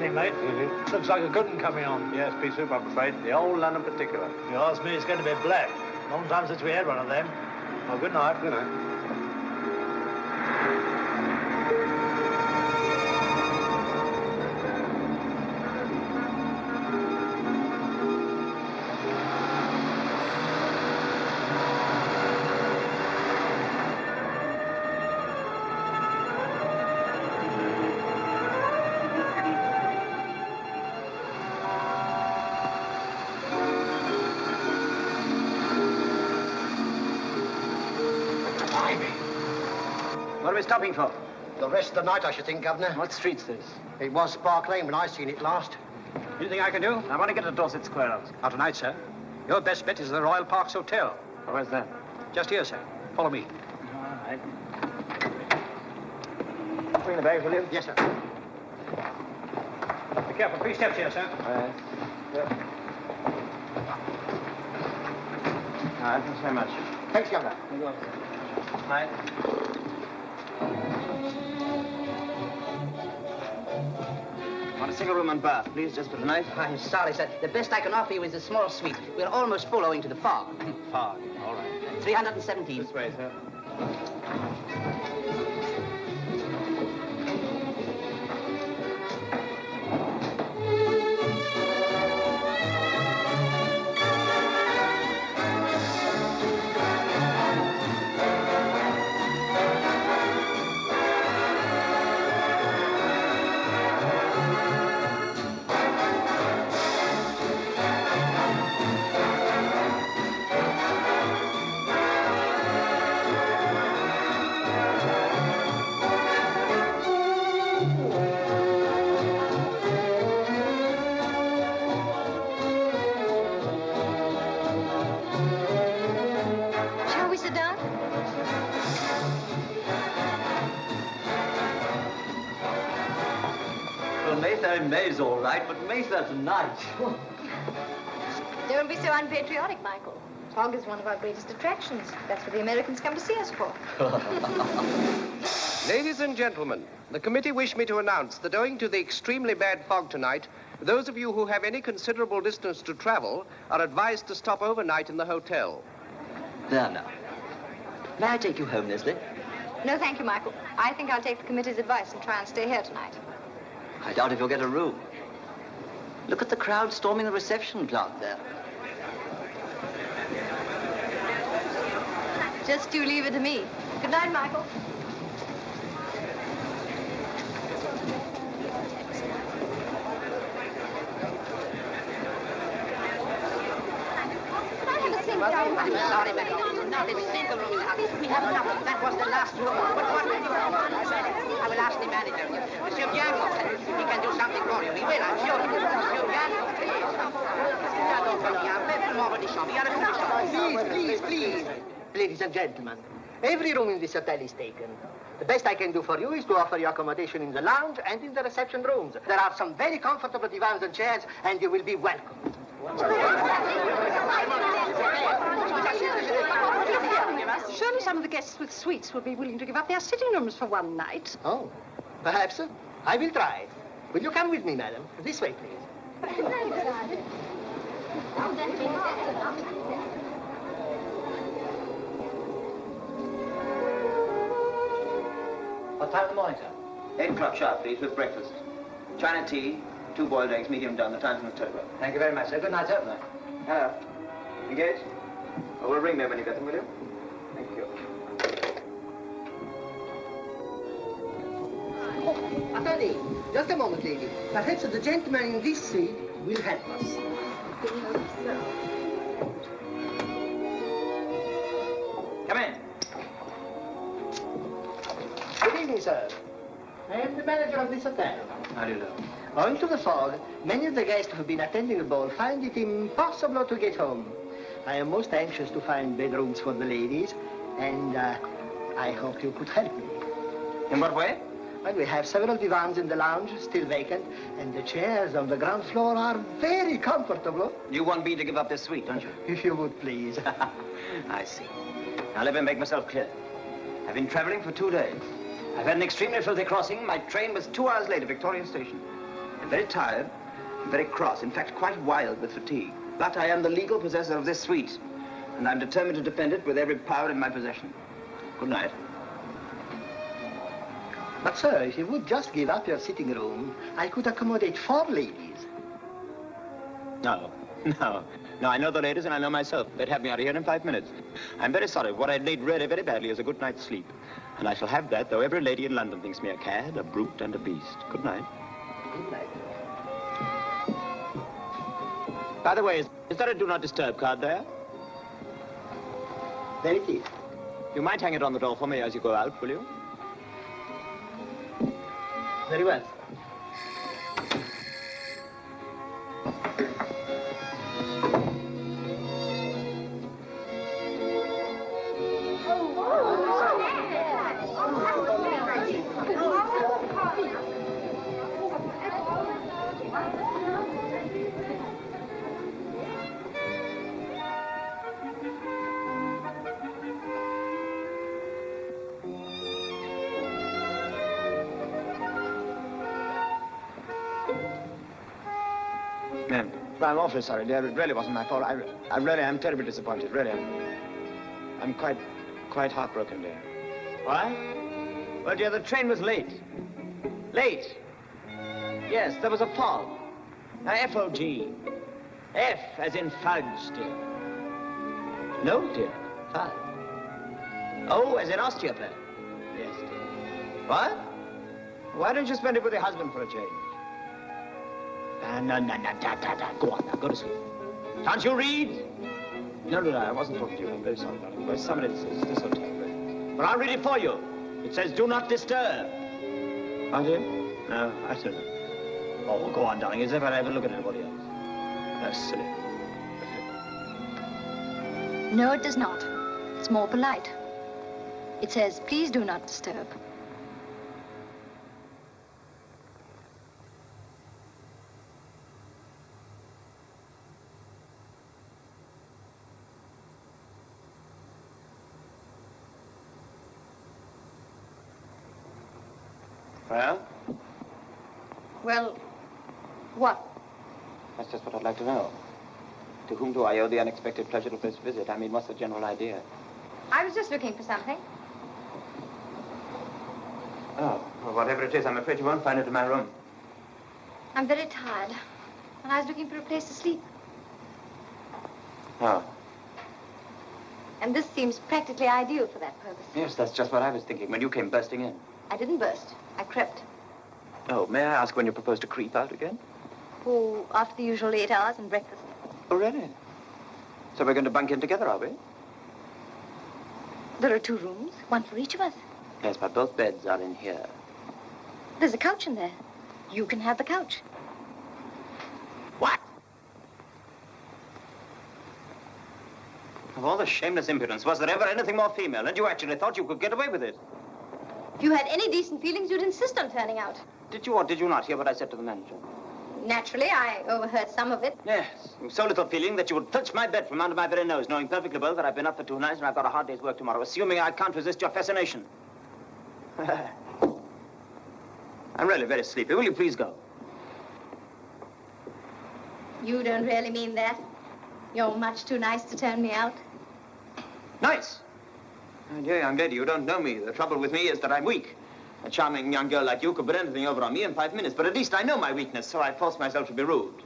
evening, mate. Evening. Looks like a good one coming on. Yes, pea soup, I'm afraid. The old London particular. If you ask me, it's going to be black. Long time since we had one of them. Well, good night. Good night. What are we stopping for? The rest of the night, I should think, Governor. What street's this? It was Spark Lane when I seen it last. Anything I can do? I want to get to Dorset Square House. Not tonight, sir. Your best bet is the Royal Parks Hotel. Oh, where's that? Just here, sir. Follow me. All right. Bring the bags, will you? Yes, sir. Be careful. 3 steps here, sir. All right. Yep. All right, thanks very much. Thanks, Governor. All right. Want a single room and bath, please, just for tonight? I'm sorry, sir. The best I can offer you is a small suite. We're almost full owing to the fog. Fog. All right. 317. This way, sir. May's all right, but Mayfair tonight. Don't be so unpatriotic, Michael. Fog is one of our greatest attractions. That's what the Americans come to see us for. Ladies and gentlemen, the committee wish me to announce that owing to the extremely bad fog tonight, those of you who have any considerable distance to travel are advised to stop overnight in the hotel. There now. May I take you home, Leslie? No, thank you, Michael. I think I'll take the committee's advice and try and stay here tonight. I doubt if you'll get a room. Look at the crowd storming the reception club there. Just you leave it to me. Good night, Michael. Sorry, madam. Not a single room in the house. We have nothing. That was the last room. But what can you do? I will ask the manager. Monsieur Bianco, he can do something for you. He will, I'm sure. Monsieur Bianco, please. Please. Ladies and gentlemen, every room in this hotel is taken. The best I can do for you is to offer you accommodation in the lounge and in the reception rooms. There are some very comfortable divans and chairs, and you will be welcome. Surely some of the guests with suites will be willing to give up their sitting rooms for one night. Oh, perhaps. I will try. Will you come with me, madam? This way, please. What time in the morning, sir? 8 o'clock sharp, please, with breakfast. China tea, 2 boiled eggs, medium done. The time's on the telegraph. Thank you very much, sir. Good night, sir. Hello. Engaged? Oh, we'll ring them when you get them, will you? Thank you. Attorney, just a moment, lady. Perhaps the gentleman in this suite will help us. Come in. Good evening, sir. I am the manager of this hotel. How do you know? Owing to the fog, many of the guests who have been attending the ball find it impossible to get home. I am most anxious to find bedrooms for the ladies, and I hope you could help me. In what way? Well, we have several divans in the lounge, still vacant, and the chairs on the ground floor are very comfortable. You want me to give up this suite, don't you? If you would, please. I see. Now, let me make myself clear. I've been traveling for 2 days. I've had an extremely filthy crossing. My train was 2 hours late at Victoria Station. I'm very tired, I'm very cross, in fact, quite wild with fatigue. But I am the legal possessor of this suite, and I'm determined to defend it with every power in my possession. Good night. But, sir, if you would just give up your sitting room, I could accommodate 4 ladies. No, I know the ladies and I know myself. They'd have me out of here in 5 minutes. I'm very sorry. What I need really very badly is a good night's sleep. And I shall have that, though every lady in London thinks me a cad, a brute, and a beast. Good night. Good night. By the way, is there a do not disturb card there? There it is. You might hang it on the door for me as you go out, will you? Very well. I'm awfully sorry, dear. It really wasn't my fault. I really am terribly disappointed, really. I'm quite heartbroken, dear. Why? Well, dear, the train was late. Late? Yes, there was a fog. F-O-G. F as in fudge, dear. No, dear. Fudge. O as in osteopath. Yes, dear. What? Why don't you spend it with your husband for a change? No. Go on now, go to sleep. Can't you read? No, I wasn't talking to you. I'm very sorry, darling. Where's somebody at this hotel? But I'll read it for you. It says, do not disturb. Oh, dear? No, I don't know. Oh, well, go on, darling. As if I'd ever look at anybody else. That's silly. No, it does not. It's more polite. It says, please do not disturb. Well? Well, what? That's just what I'd like to know. To whom do I owe the unexpected pleasure of this visit? I mean, what's the general idea? I was just looking for something. Oh, well, whatever it is, I'm afraid you won't find it in my room. I'm very tired, and I was looking for a place to sleep. Oh. And this seems practically ideal for that purpose. Yes, that's just what I was thinking when you came bursting in. I didn't burst. I crept. Oh, may I ask when you propose to creep out again? Oh, after the usual 8 hours and breakfast. Oh, really? So we're going to bunk in together, are we? There are 2 rooms, one for each of us. Yes, but both beds are in here. There's a couch in there. You can have the couch. What? Of all the shameless impudence, was there ever anything more female? And you actually thought you could get away with it? If you had any decent feelings, you'd insist on turning out. Did you or did you not hear what I said to the manager? Naturally, I overheard some of it. Yes, so little feeling that you would filch my bed from under my very nose, knowing perfectly well that I've been up for 2 nights and I've got a hard day's work tomorrow, assuming I can't resist your fascination. I'm really very sleepy. Will you please go? You don't really mean that. You're much too nice to turn me out. Nice? My dear young lady, you don't know me. The trouble with me is that I'm weak. A charming young girl like you could put anything over on me in 5 minutes, but at least I know my weakness, so I force myself to be rude.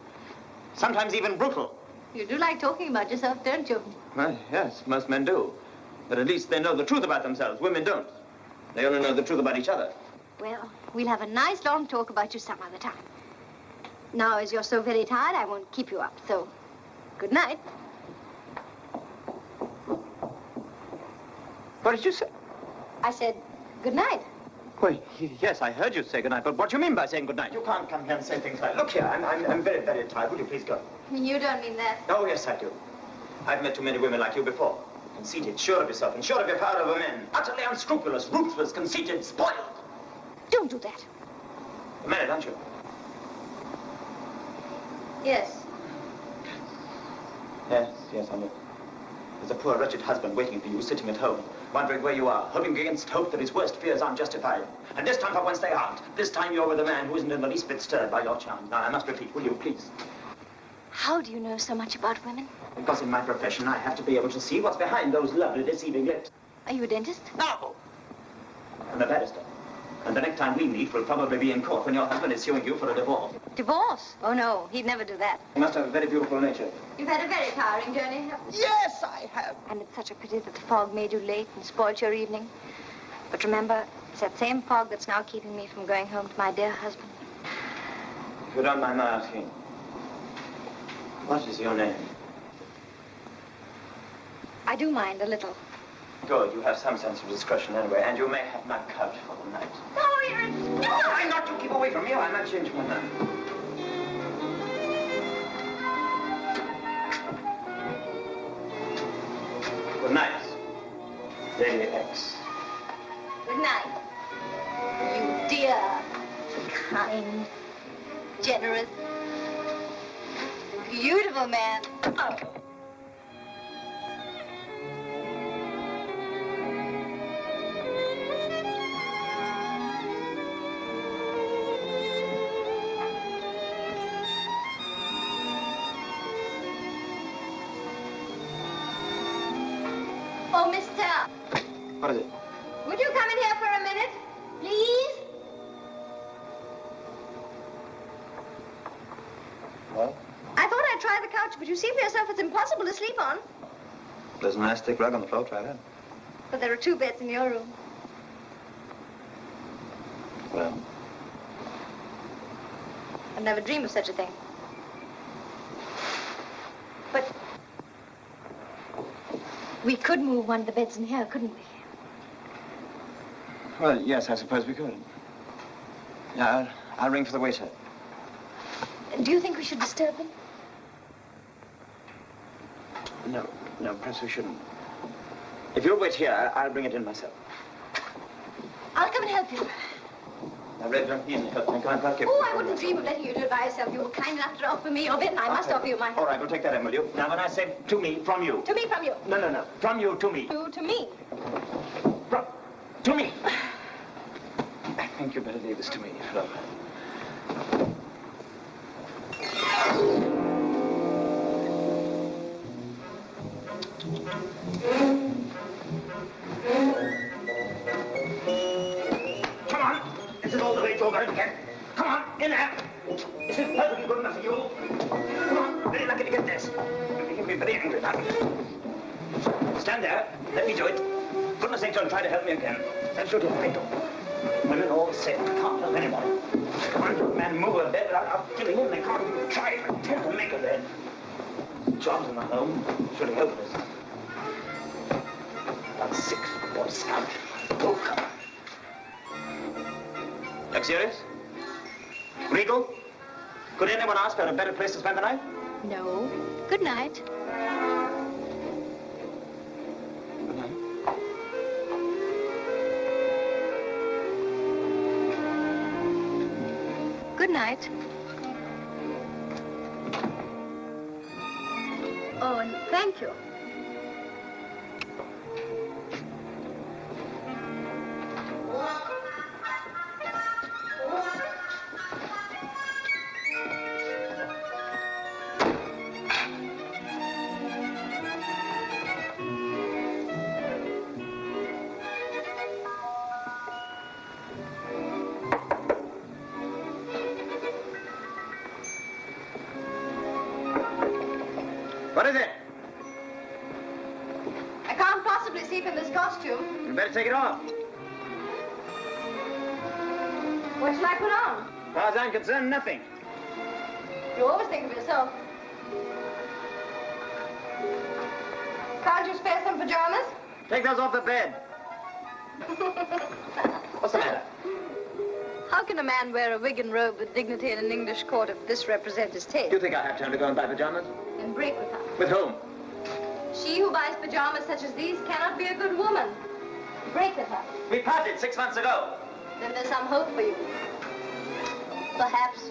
Sometimes even brutal. You do like talking about yourself, don't you? Well, yes, most men do. But at least they know the truth about themselves. Women don't. They only know the truth about each other. Well, we'll have a nice long talk about you some other time. Now, as you're so very tired, I won't keep you up, so good night. What did you say? I said good night. Well, yes, I heard you say good night, but what do you mean by saying good night? You can't come here and say things like, look here, I'm very, very tired. Will you please go? You don't mean that. Oh, yes, I do. I've met too many women like you before. Conceited, sure of yourself, and sure of your power over men. Utterly unscrupulous, ruthless, conceited, spoiled. Don't do that. You're married, aren't you? Yes. Yes, I know. There's a poor, wretched husband waiting for you, sitting at home. wondering where you are, hoping against hope that his worst fears aren't justified. And this time for once they aren't. This time you're with a man who isn't in the least bit stirred by your charm. Now, I must repeat, will you, please? How do you know so much about women? Because in my profession, I have to be able to see what's behind those lovely, deceiving lips. Are you a dentist? No! I'm a barrister. And the next time we meet, we'll probably be in court when your husband is suing you for a divorce. Divorce? Oh, no. He'd never do that. You must have a very beautiful nature. You've had a very tiring journey, haven't you? Yes, I have. And it's such a pity that the fog made you late and spoilt your evening. But remember, it's that same fog that's now keeping me from going home to my dear husband. If you don't mind my asking, what is your name? I do mind a little. Good, you have some sense of discretion anyway, and you may have my couch for the night. No, you're a... No, I'm not to keep away from you. I might change my mind. Good night, Lady X. Good night. You dear, kind, generous, beautiful man. Oh. Oh, mister. What is it? Would you come in here for a minute, please? What? I thought I'd try the couch, but you see for yourself it's impossible to sleep on. There's a nice thick rug on the floor. Try that. But there are 2 beds in your room. Well, I'd never dream of such a thing. But we could move one of the beds in here, couldn't we? well, yes, I suppose we could. Yeah, I'll ring for the waiter. Do you think we should disturb them? No, perhaps we shouldn't. If you'll wait here, I'll bring it in myself. I'll come and help you. I really don't need any help. Thank God, I'll keep Oh, I wouldn't dream of letting you do it by yourself. You were kind enough to offer me your bed, and I must offer you my help. All right, we'll take that in, will you? Now, when I say to me, from you. To me, from you. No. From you, to me. You to me. To me. I think you better leave this to me, Philip. Come on. This is all the way you're going to get. Come on, in there. This is perfectly good enough for you. Come on. Very lucky to get this. You're making me very angry now. Stand there. Let me do it. Goodness sake, don't try to help me again. That's what I do. Women all say I can't help anyone. Can't man move a bed without killing him. They can't even try to attempt to make a bed. Jobs in the home, surely hopeless. About 6 Boy Scouts. Oh, come on. Luxurious? Regal? Could anyone ask for a better place to spend the night? No. Good night. Good night. Good night. Oh, and thank you. What is it? I can't possibly sleep in this costume. You better take it off. What shall I put on? As far as I'm concerned, nothing. You always think of yourself. Can't you spare some pajamas? Take those off the bed. What's the matter? How can a man wear a wig and robe with dignity in an English court if this represents his taste? Do you think I have time to go and buy pajamas? And break with her. With whom? She who buys pajamas such as these cannot be a good woman. Break with her. We parted 6 months ago. Then there's some hope for you. Perhaps.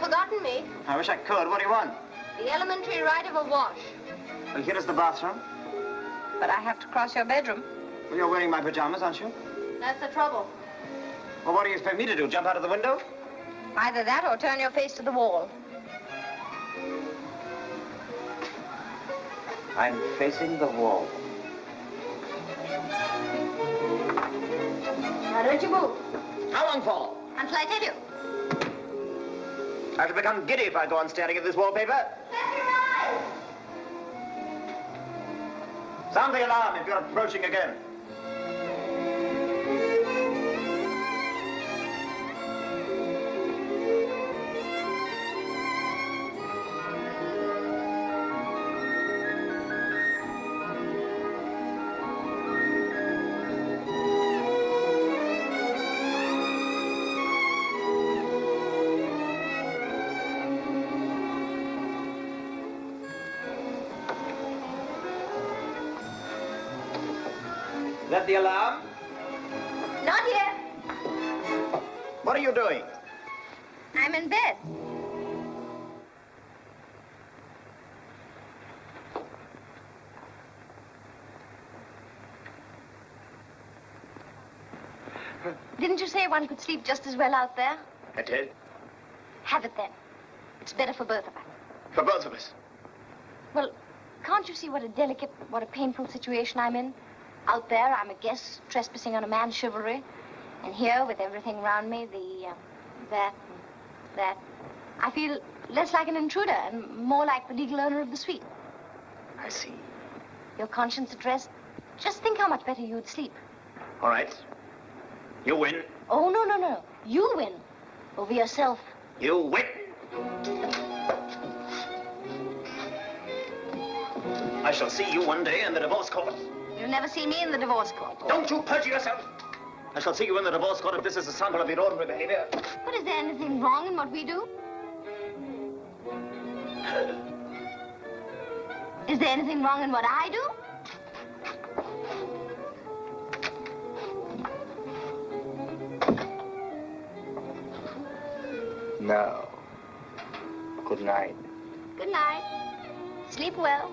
forgotten me. I wish I could. What do you want? The elementary right of a wash. Well, here is the bathroom. But I have to cross your bedroom. Well, you're wearing my pajamas, aren't you? That's the trouble. Well, what do you expect me to do? Jump out of the window? Either that or turn your face to the wall. I'm facing the wall. Now don't you move. How long for? Until I tell you. I shall become giddy if I go on staring at this wallpaper. That's your eyes. Sound the alarm if you're approaching again. Is that the alarm? Not yet. What are you doing? I'm in bed. Didn't you say one could sleep just as well out there? I did. Have it then. It's better for both of us. For both of us. Well, can't you see what a delicate, what a painful situation I'm in? Out there, I'm a guest trespassing on a man's chivalry. And here, with everything around me, that, I feel less like an intruder and more like the legal owner of the suite. I see. Your conscience at rest, just think how much better you'd sleep. All right. You win. Oh, no, no, no. You win. Over yourself. You win. I shall see you one day in the divorce court. You'll never see me in the divorce court. Don't you perjure yourself. I shall see you in the divorce court if this is a sample of your ordinary behavior. But is there anything wrong in what we do? Is there anything wrong in what I do? No. Good night. Good night. Sleep well.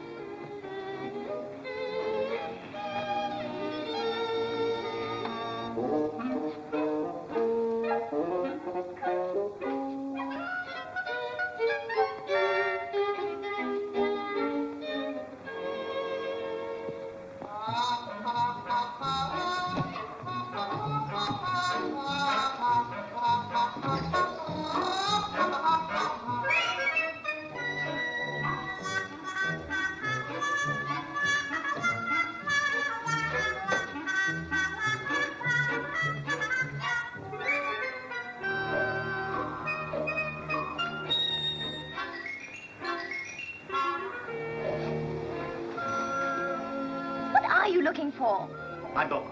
Looking for? My book.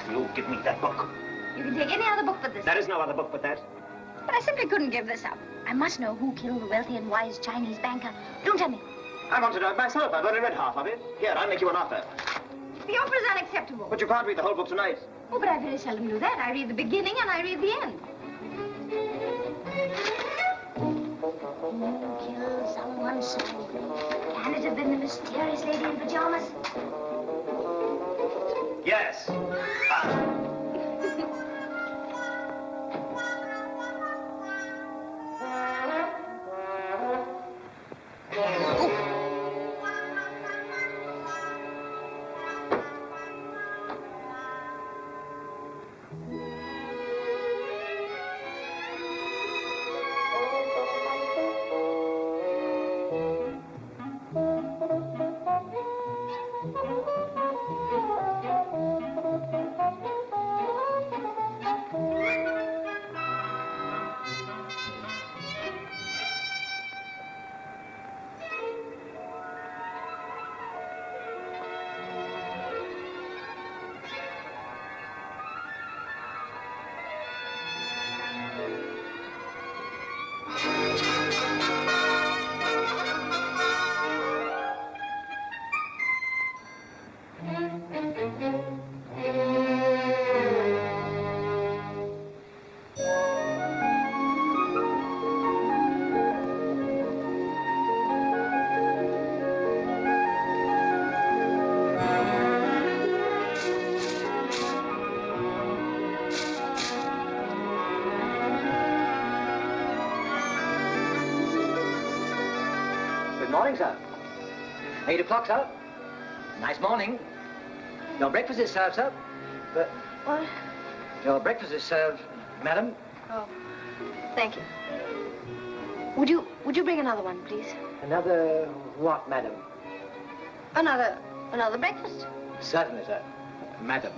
You give me that book. You can take any other book but this. There is no other book but that. But I simply couldn't give this up. I must know who killed the wealthy and wise Chinese banker. Don't tell me. I want to know it myself. I've only read half of it. Here, I'll make you an offer. The offer is unacceptable. But you can't read the whole book tonight. Oh, but I very seldom do that. I read the beginning and I read the end. Who killed someone so? Can it have been the mysterious lady in pajamas? Yes. Morning, sir. 8 o'clock, sir. Nice morning. Your breakfast is served, sir. What? Your breakfast is served, madam. Oh, thank you. Would you bring another one, please? Another what, madam? Another breakfast. Certainly, sir. Madam.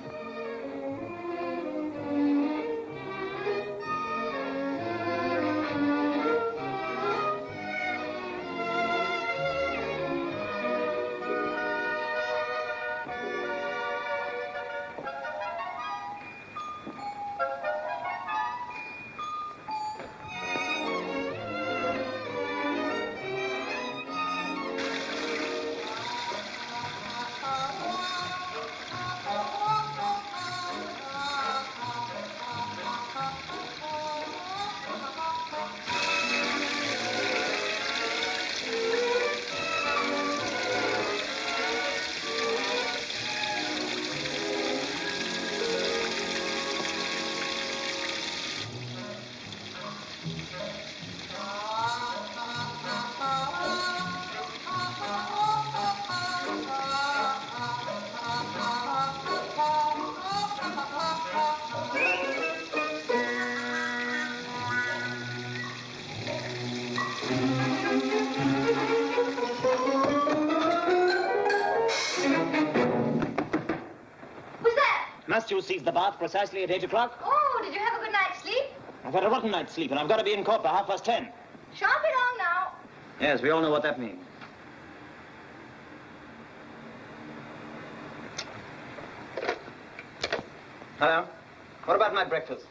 You seized the bath precisely at 8 o'clock? Oh, did you have a good night's sleep? I've had a rotten night's sleep, and I've got to be in court by 10:30. Shan't be long now. Yes, we all know what that means. Hello? What about my breakfast?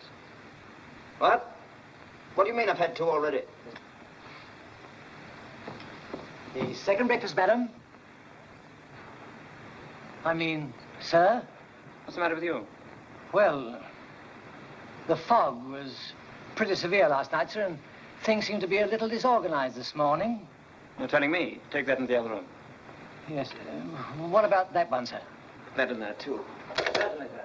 What? What do you mean I've had 2 already? The second breakfast, madam? I mean, sir? What's the matter with you? Well, the fog was pretty severe last night, sir, and things seem to be a little disorganized this morning. You're telling me. Take that into the other room. Yes. What about that one, sir? That in there, too. Certainly, sir.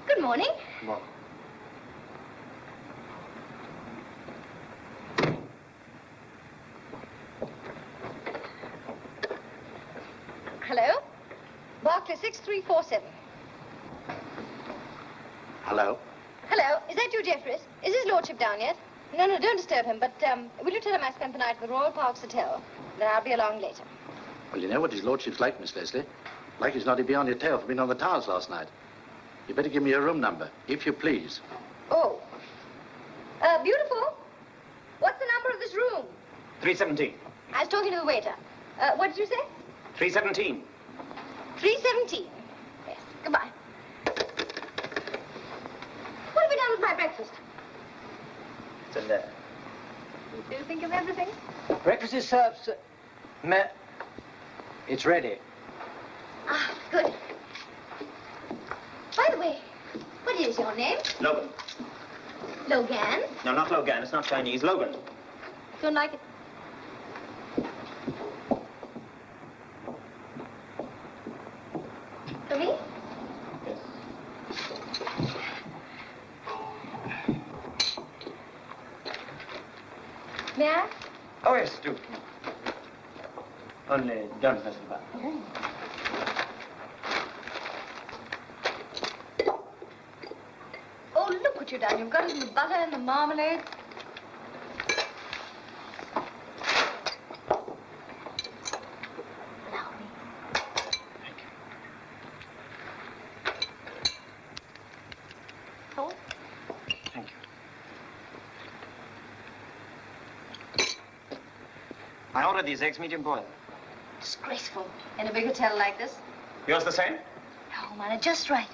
Good morning. Come on. Hello? Barclay 6347. Hello? Hello, is that you, Jeffries? Is his lordship down yet? No, don't disturb him, but will you tell him I spent the night at the Royal Parks Hotel? Then I'll be along later. Well, you know what his lordship's like, Miss Leslie. Like he's not to be on your tail for being on the towers last night. You better give me your room number, if you please. Oh. Beautiful. What's the number of this room? 317. I was talking to the waiter. What did you say? 317. 317. Yes, goodbye. What have you done with my breakfast? It's in there. Do you think of everything? Breakfast is served, sir. It's ready. Ah, good. By the way, what is your name? Logan. Logan? No, not Logan. It's not Chinese. Logan. Don't like it. For me? Yes. May I? Oh, yes, do. Only don't mess about. Oh, look what you've done. You've got it in the butter and the marmalade. Allow me. Thank you. Oh? Thank you. I ordered these eggs medium boiled. Disgraceful. In a big hotel like this. Yours the same? No, man, just right.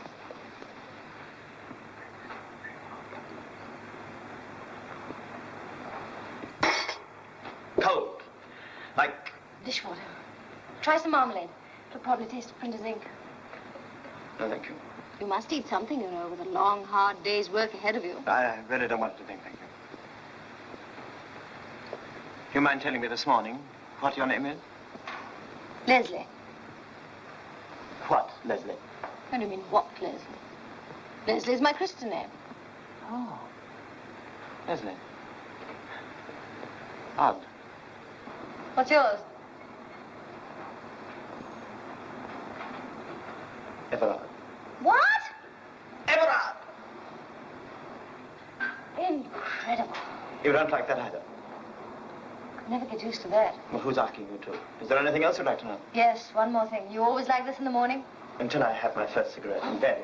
Cold. Like... Dishwater. Try some marmalade. It'll probably taste of printer's ink. No, thank you. You must eat something, you know, with a long, hard day's work ahead of you. I really don't want to think, thank you. You mind telling me this morning what your name is? Leslie. What, Leslie? What do you mean, what, Leslie? Leslie is my Christian name. Oh. Leslie. Odd. What's yours? Everard. What? Everard! Incredible. You don't like that either? Never get used to that. Well, who's asking you to? Is there anything else you'd like to know? Yes, one more thing. You always like this in the morning? Until I have my first cigarette in bed.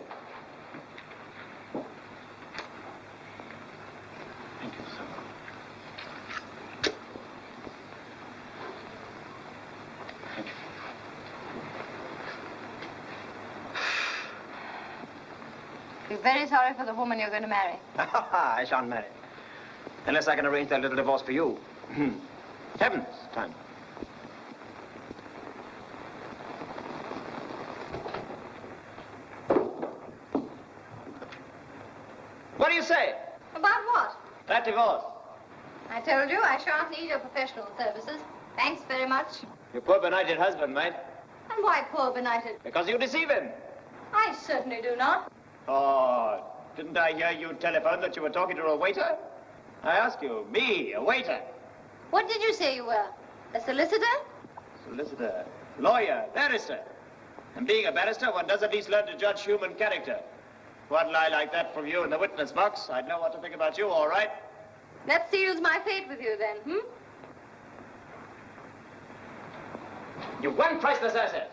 Thank you so much. Thank you. You're very sorry for the woman you're going to marry. I shan't marry. Unless I can arrange that little divorce for you. Heavens, time. What do you say? About what? That divorce. I told you I shan't need your professional services. Thanks very much. Your poor benighted husband, mate. And why poor benighted? Because you deceive him. I certainly do not. Oh, didn't I hear you telephone that you were talking to a waiter? I ask you, me, a waiter. What did you say you were? A solicitor? Solicitor, lawyer, barrister. And being a barrister, one does at least learn to judge human character. One lie like that from you in the witness box, I'd know what to think about you, all right? That seals my fate with you then, hmm? You've one priceless asset.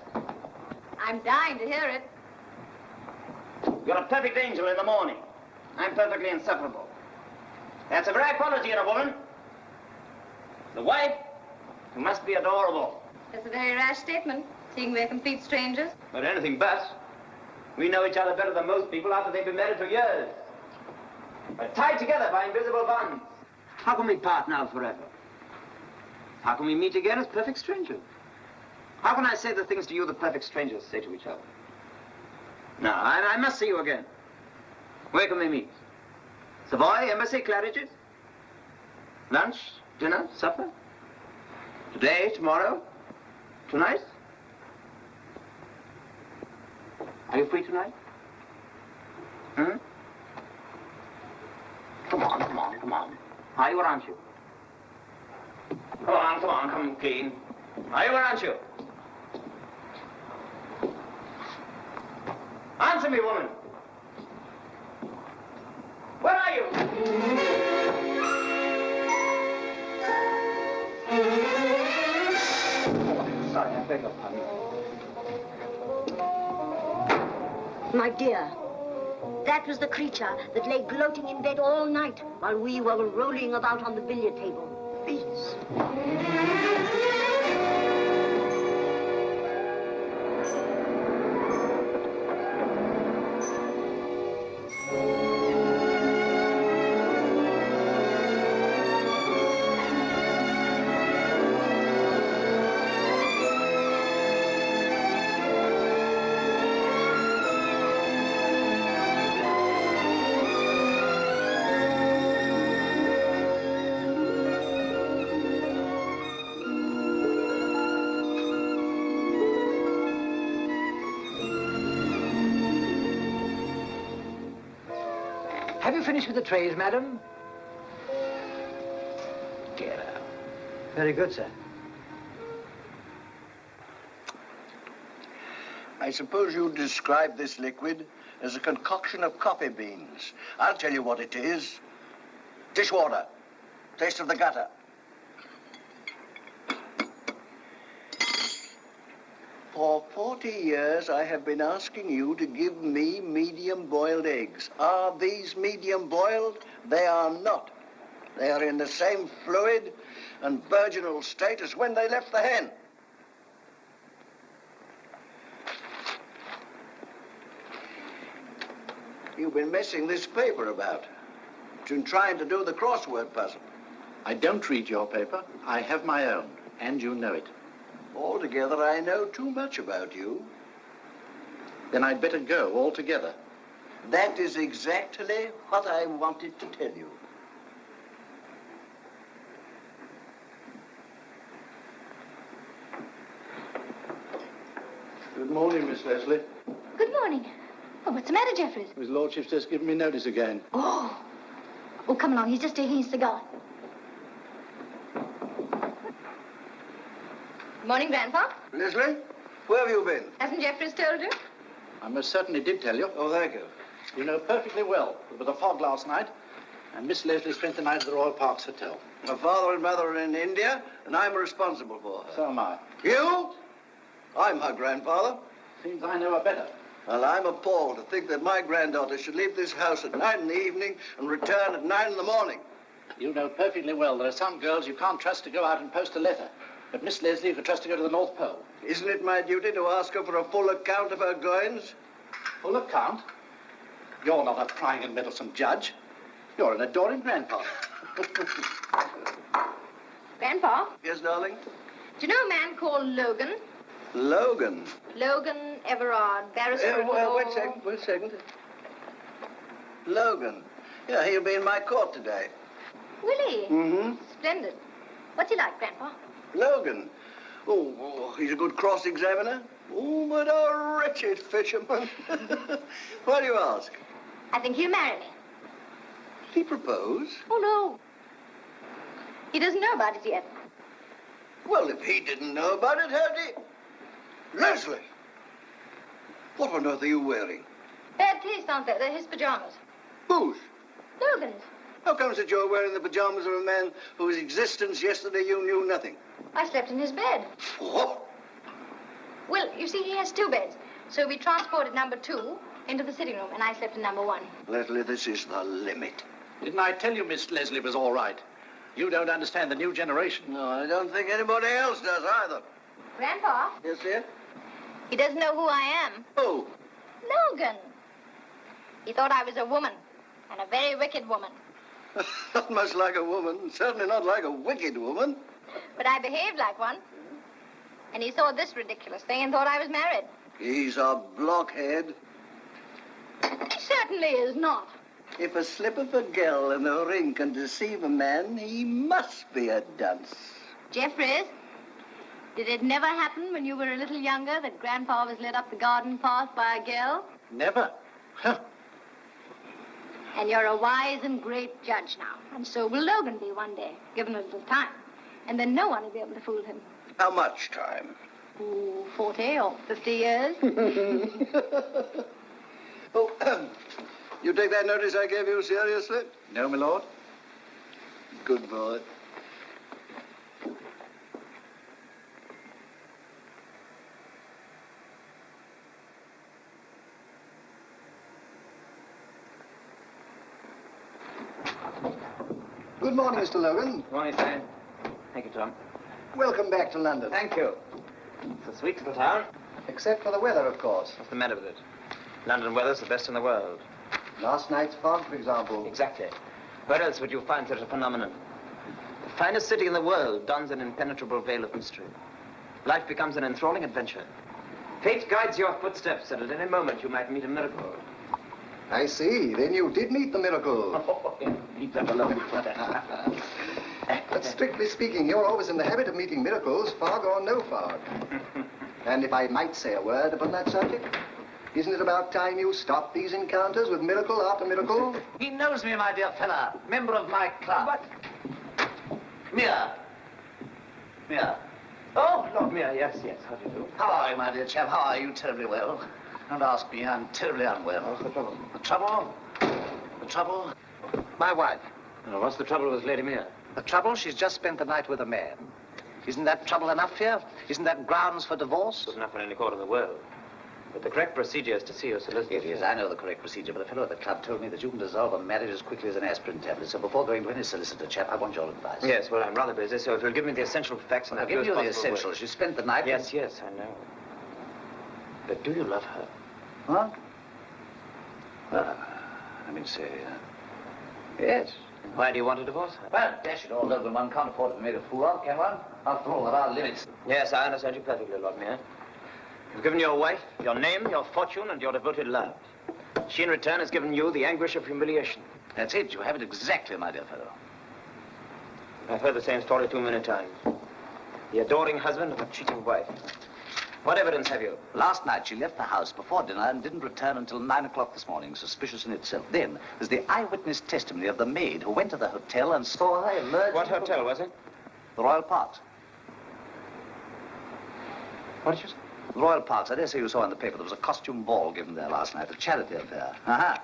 I'm dying to hear it. You're a perfect angel in the morning. I'm perfectly insufferable. That's a rare quality in a woman. The wife, you must be adorable. That's a very rash statement, seeing we're complete strangers. But anything but. We know each other better than most people after they've been married for years. We're tied together by invisible bonds. How can we part now forever? How can we meet again as perfect strangers? How can I say the things to you that perfect strangers say to each other? No, I must see you again. Where can we meet? Savoy, Embassy, Claridge's? Lunch, dinner, supper? Today, tomorrow, tonight? Are you free tonight? Hmm? Come on, come on, come on. Are you or aren't you? Come on, come clean. Are you or aren't you? Answer me, woman. Where are you? Oh, sorry, I beg your pardon. My dear, that was the creature that lay gloating in bed all night while we were rolling about on the billiard table. Please. Have you finished with the trays, madam? Get out. Very good, sir. I suppose you describe this liquid as a concoction of coffee beans. I'll tell you what it is. Dishwater. Taste of the gutter. For 40 years, I have been asking you to give me medium-boiled eggs. Are these medium-boiled? They are not. They are in the same fluid and virginal state as when they left the hen. You've been messing this paper about. Been trying to do the crossword puzzle. I don't read your paper. I have my own, and you know it. Altogether, I know too much about you. Then I'd better go altogether. That is exactly what I wanted to tell you. Good morning, Miss Leslie. Good morning. Oh, what's the matter, Jeffries? His lordship's just given me notice again. Oh, Oh, come along. He's just taking his cigar. Morning, Grandpa. Leslie, where have you been? Hasn't Jeffries told you? I most certainly did tell you. Oh, thank you. You know perfectly well. There was a fog last night, and Miss Leslie spent the night at the Royal Parks Hotel. My father and mother are in India, and I'm responsible for her. So am I. You? I'm her grandfather. Seems I know her better. Well, I'm appalled to think that my granddaughter should leave this house at 9 in the evening and return at 9 in the morning. You know perfectly well there are some girls you can't trust to go out and post a letter. But Miss Leslie you could trust to go to the North Pole. Isn't it my duty to ask her for a full account of her goings? Full account? You're not a prying and meddlesome judge. You're an adoring grandfather. Grandpa, Yes, darling? do you know a man called Logan? Logan. Logan Everard, barrister at law. Wait a second. Logan. Yeah, he'll be in my court today. Will he? Mm-hmm. Splendid. What's he like, Grandpa? Logan. Oh, he's a good cross-examiner. Oh, but a wretched fisherman. Why do you ask? I think he'll marry me. Did he propose? Oh, no. He doesn't know about it yet. Well, if he didn't know about it, how'd he... Leslie! What on earth are you wearing? Bad taste, aren't they? They're his pajamas. Whose? Logan's. How comes that you're wearing the pajamas of a man whose existence yesterday you knew nothing? I slept in his bed. What? Well, you see, he has two beds. So we transported number 2 into the sitting room, and I slept in number 1. Leslie, this is the limit. Didn't I tell you Miss Leslie was all right? You don't understand the new generation. No, I don't think anybody else does either. Grandpa, Yes, dear? he doesn't know who I am. Who? Logan. He thought I was a woman, and a very wicked woman. Not much like a woman. Certainly not like a wicked woman. But I behaved like one. And he saw this ridiculous thing and thought I was married. He's a blockhead. He certainly is not. If a slip of a girl in a ring can deceive a man, he must be a dunce. Jeffries, did it never happen when you were a little younger that Grandpa was led up the garden path by a girl? Never. Huh. And you're a wise and great judge now. And so will Logan be one day, given a little time. And then no one will be able to fool him. How much time? Ooh, 40 or 50 years. Oh, you take that notice I gave you seriously? No, my lord. Good boy. Good morning, Mr. Logan. Good morning, sir. Thank you, Tom. Welcome back to London. Thank you. It's a sweet little town. Except for the weather, of course. What's the matter with it? London weather's the best in the world. Last night's fog, for example. Exactly. Where else would you find such a phenomenon? The finest city in the world dons an impenetrable veil of mystery. Life becomes an enthralling adventure. Fate guides your footsteps, and at any moment you might meet a miracle. I see. Then you did meet the miracle. Leave that alone. But strictly speaking, you're always in the habit of meeting miracles, fog or no fog. And if I might say a word upon that subject, isn't it about time you stopped these encounters with miracle after miracle? He knows me, my dear fella. Member of my club. What? Mia. Mia. Oh, Lord Mayor, yes. How do you do? How are you, my dear chap? How are you? Terribly well. Don't ask me. I'm terribly unwell. What's the trouble? The trouble? The trouble? My wife. Oh, what's the trouble with Lady Mia? The trouble? She's just spent the night with a man. Isn't that trouble enough here? Isn't that grounds for divorce? It's enough in any court in the world. But the correct procedure is to see your solicitor. It is. I know the correct procedure, but the fellow at the club told me that you can dissolve a marriage as quickly as an aspirin tablet. So before going to any solicitor, chap, I want your advice. Yes, well, I'm rather busy, so if you'll give me the essential facts and I'll give you the essentials. You spent the night... Yes, I know. But do you love her? Huh? Well, let me say... yes. Why do you want to divorce her? Well, dash it all, Logan, one can't afford to be made a fool of, can one? After all, there are limits. Yes, I understand you perfectly, Lord Mayor. You've given your wife your name, your fortune, and your devoted love. She, in return, has given you the anguish of humiliation. That's it. You have it exactly, my dear fellow. I've heard the same story too many times. The adoring husband of a cheating wife. What evidence have you? Last night she left the house before dinner and didn't return until 9 o'clock this morning. Suspicious in itself. Then there's the eyewitness testimony of the maid who went to the hotel and saw her emerge... What hotel was it? The Royal Parks. What did you say? The Royal Parks. I dare say you saw in the paper there was a costume ball given there last night, a charity affair. Aha.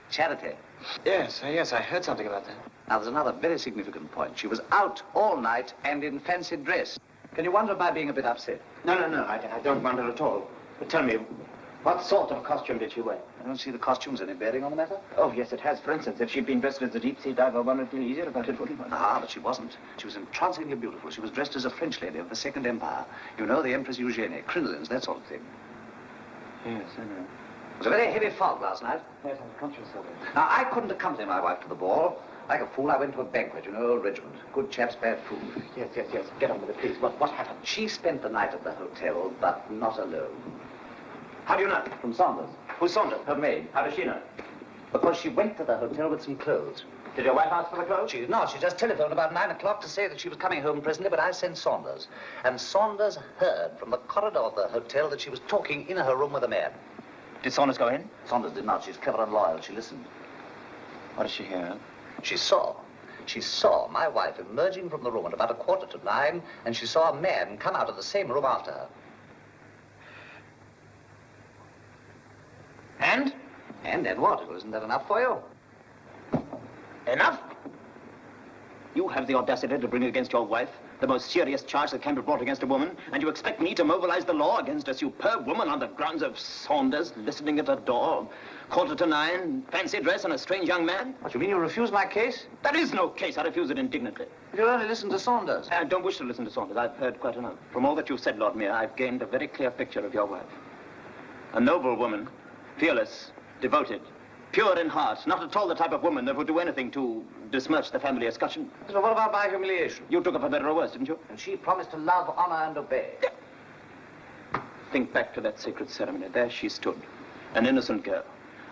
Charity. Yes, I heard something about that. Now, there's another very significant point. She was out all night and in fancy dress. Can you wonder by being a bit upset? No, I don't wonder at all. But tell me, what sort of costume did she wear? I don't see the costumes any bearing on the matter. Oh, yes, it has. For instance, if she'd been dressed as a deep-sea diver, one would feel easier about it, wouldn't one? Ah, but she wasn't. She was entrancingly beautiful. She was dressed as a French lady of the Second Empire. You know, the Empress Eugenie, crinolines, that sort of thing. Yes, I know. It was a very heavy fog last night. Yes, I'm conscious of it. Now, I couldn't accompany my wife to the ball. Like a fool, I went to a banquet, you know, old regiment. Good chaps, bad food. Yes. Get on with it, please. What happened? She spent the night at the hotel, but not alone. How do you know? From Saunders. Who's Saunders? Her maid. How does she know? Because she went to the hotel with some clothes. Did your wife ask for the clothes? She did not. She just telephoned about 9 o'clock to say that she was coming home presently, but I sent Saunders. And Saunders heard from the corridor of the hotel that she was talking in her room with a man. Did Saunders go in? Saunders did not. She's clever and loyal. She listened. What did she hear? She saw my wife emerging from the room at about 9:15, and she saw a man come out of the same room after her. And? And then what? Well, isn't that enough for you? Enough? You have the audacity to bring against your wife the most serious charge that can be brought against a woman, and you expect me to mobilize the law against a superb woman on the grounds of Saunders listening at her door, 9:15, fancy dress, and a strange young man? What, you mean you refuse my case? There is no case. I refuse it indignantly. If you'll only listen to Saunders. I don't wish to listen to Saunders. I've heard quite enough. From all that you've said, Lord Mayor, I've gained a very clear picture of your wife. A noble woman, fearless, devoted, pure in heart, not at all the type of woman that would do anything to besmirch the family escutcheon. So what about my humiliation? You took it for better or worse, didn't you? And she promised to love, honor, and obey. Think back to that sacred ceremony. There she stood, an innocent girl,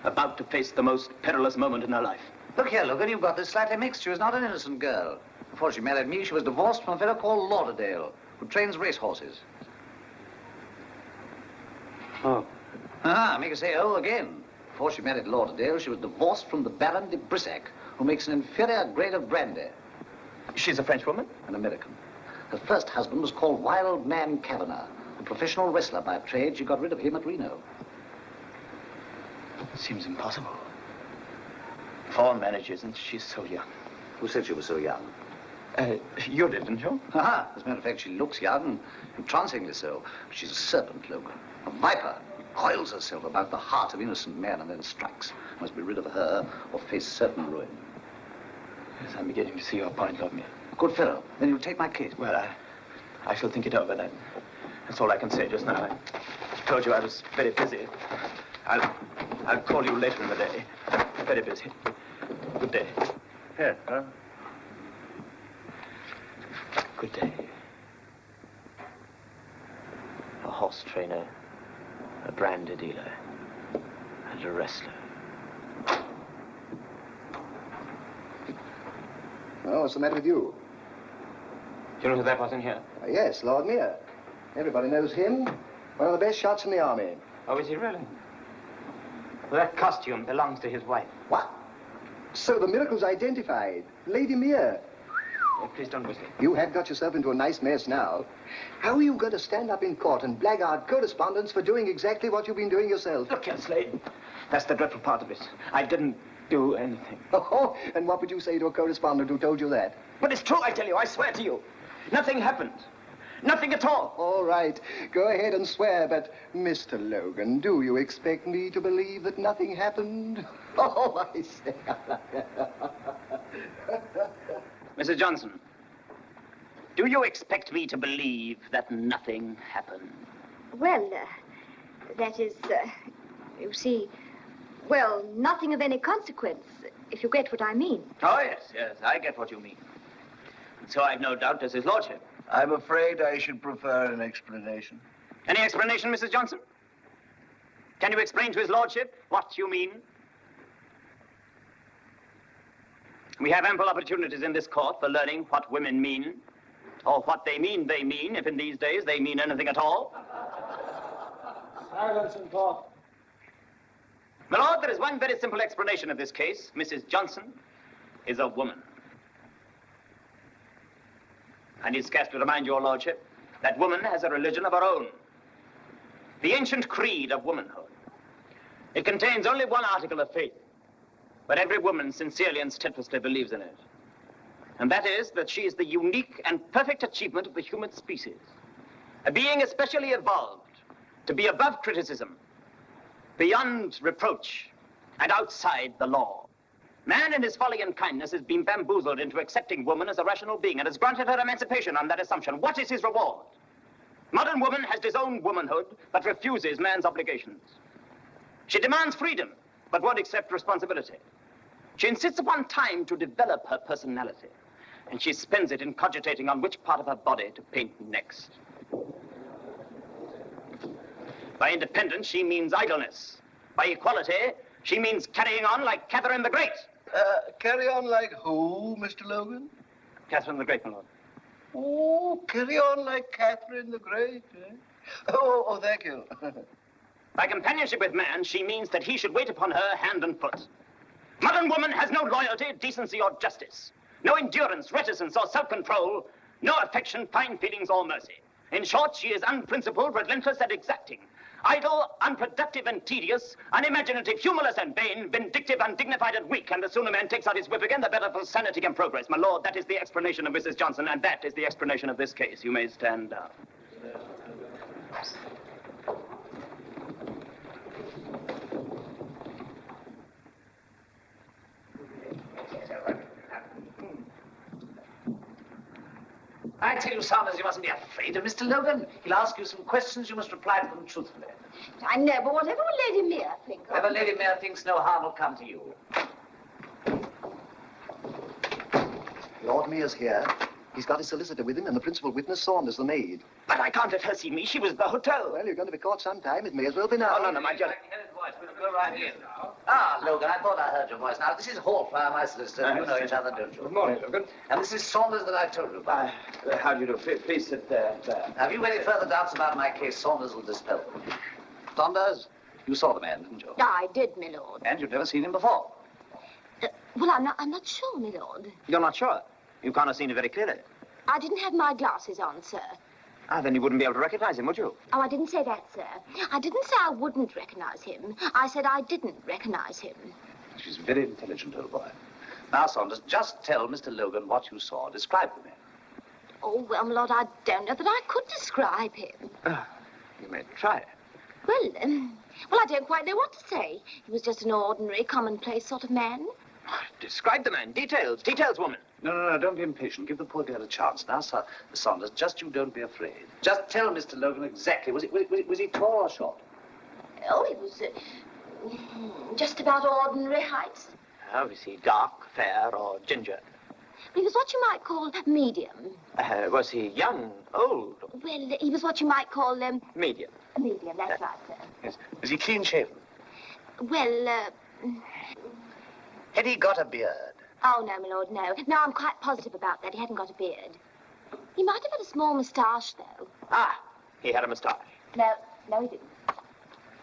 about to face the most perilous moment in her life. Look here, Logan, you've got this slightly mixed. She was not an innocent girl. Before she married me, she was divorced from a fellow called Lauderdale, who trains racehorses. Oh. Ah, make her say oh again. Before she married Lauderdale, she was divorced from the Baron de Brissac, who makes an inferior grade of brandy. She's a French woman? An American. Her first husband was called Wild Man Kavanagh, a professional wrestler by trade. She got rid of him at Reno. Seems impossible. 4 marriages, and she's so young. Who said she was so young? You did, didn't you? As a matter of fact, she looks young, entrancingly so. But she's a serpent, Logan. A viper. Coils herself about the heart of innocent men and then strikes. Must be rid of her or face certain ruin. Yes, I'm beginning to see your point, Lord Mayor. Good fellow. Then you'll take my case. Well, I shall think it over. That's all I can say just now. I told you I was very busy. I'll call you later in the day. I'm very busy. Good day. Yes, sir. Good day. A horse trainer, a brandy dealer, and a wrestler. Oh, what's the matter with you? Do you know who that was in here? Yes, Lord Mayor. Everybody knows him. One of the best shots in the army. Oh, is he really? Well, that costume belongs to his wife. What? So the miracle's identified. Lady Mayor. Oh, please don't whistle. You have got yourself into a nice mess now. How are you going to stand up in court and blag our correspondents for doing exactly what you've been doing yourself? Look here, Slade. That's the dreadful part of it. I didn't do anything. Oh, and what would you say to a correspondent who told you that? But it's true, I tell you. I swear to you. Nothing happened. Nothing at all. All right. Go ahead and swear, but Mr. Logan, do you expect me to believe that nothing happened? Oh, I say. Mrs. Johnson, do you expect me to believe that nothing happened? Well, that is, you see, well, nothing of any consequence, if you get what I mean. Oh, yes, I get what you mean. So I've no doubt this is lordship. I'm afraid I should prefer an explanation. Any explanation, Mrs. Johnson? Can you explain to his lordship what you mean? We have ample opportunities in this court for learning what women mean, or what they mean, if in these days they mean anything at all. Silence in court. My lord, there is one very simple explanation of this case. Mrs. Johnson is a woman. I need scarcely remind your lordship that woman has a religion of her own. The ancient creed of womanhood. It contains only one article of faith, but every woman sincerely and steadfastly believes in it. And that is that she is the unique and perfect achievement of the human species. A being especially evolved to be above criticism, beyond reproach, and outside the law. Man in his folly and kindness has been bamboozled into accepting woman as a rational being and has granted her emancipation on that assumption. What is his reward? Modern woman has disowned womanhood, but refuses man's obligations. She demands freedom, but won't accept responsibility. She insists upon time to develop her personality, and she spends it in cogitating on which part of her body to paint next. By independence, she means idleness. By equality, she means carrying on like Catherine the Great. Carry on like who, Mr. Logan? Catherine the Great, my lord. Oh, carry on like Catherine the Great, eh? Oh, thank you. By companionship with man, she means that he should wait upon her hand and foot. Modern woman has no loyalty, decency, or justice. No endurance, reticence, or self-control. No affection, fine feelings, or mercy. In short, she is unprincipled, relentless, and exacting. Idle, unproductive, and tedious. Unimaginative, humorless, and vain. Vindictive, undignified, and weak. And the sooner man takes out his whip again, the better for sanity and progress. My lord, that is the explanation of Mrs. Johnson, and that is the explanation of this case. You may stand down. I tell you, Saunders, you mustn't be afraid of Mr. Logan. He'll ask you some questions. You must reply to them truthfully. I know, but whatever will Lady Mere think of? Whatever Lady Mere thinks, no harm will come to you. Lord Mere's here. He's got his solicitor with him and the principal witness, Saunders, the maid. But I can't let her see me. She was at the hotel. Well, you're going to be caught sometime. It may as well be now. Oh, no, my judge. We'll go right in. Ah, Logan, I thought I heard your voice. Now, this is Hallfire, my solicitor. You know each other, don't you? Good morning, Logan. And this is Saunders that I told you about. How do you do? Please sit there. Have you any further doubts about my case? Saunders will dispel them. Saunders, you saw the man, didn't you? I did, my lord. And you'd never seen him before? Well, I'm not sure, my lord. You're not sure? You can't have seen it very clearly. I didn't have my glasses on, sir. Ah, then you wouldn't be able to recognize him, would you? Oh, I didn't say that, sir. I didn't say I wouldn't recognize him. I said I didn't recognize him. She's a very intelligent old boy. Now, Saunders, just tell Mr. Logan what you saw. Describe to me. Oh, well, my lord, I don't know that I could describe him. You may try. Well, I don't quite know what to say. He was just an ordinary, commonplace sort of man. Describe the man. Details. Details, woman. No, don't be impatient. Give the poor girl a chance. Now, Saunders, just you don't be afraid. Just tell Mr. Logan exactly. Was he tall or short? Oh, he was just about ordinary height. Oh, is he dark, fair, or ginger? He was what you might call medium. Was he young, old? Well, he was what you might call medium. Medium, that's right, sir. Yes. Was he clean-shaven? Well, Had he got a beard? Oh, no, my lord, no. No, I'm quite positive about that. He hadn't got a beard. He might have had a small moustache, though. Ah, he had a moustache. No, he didn't.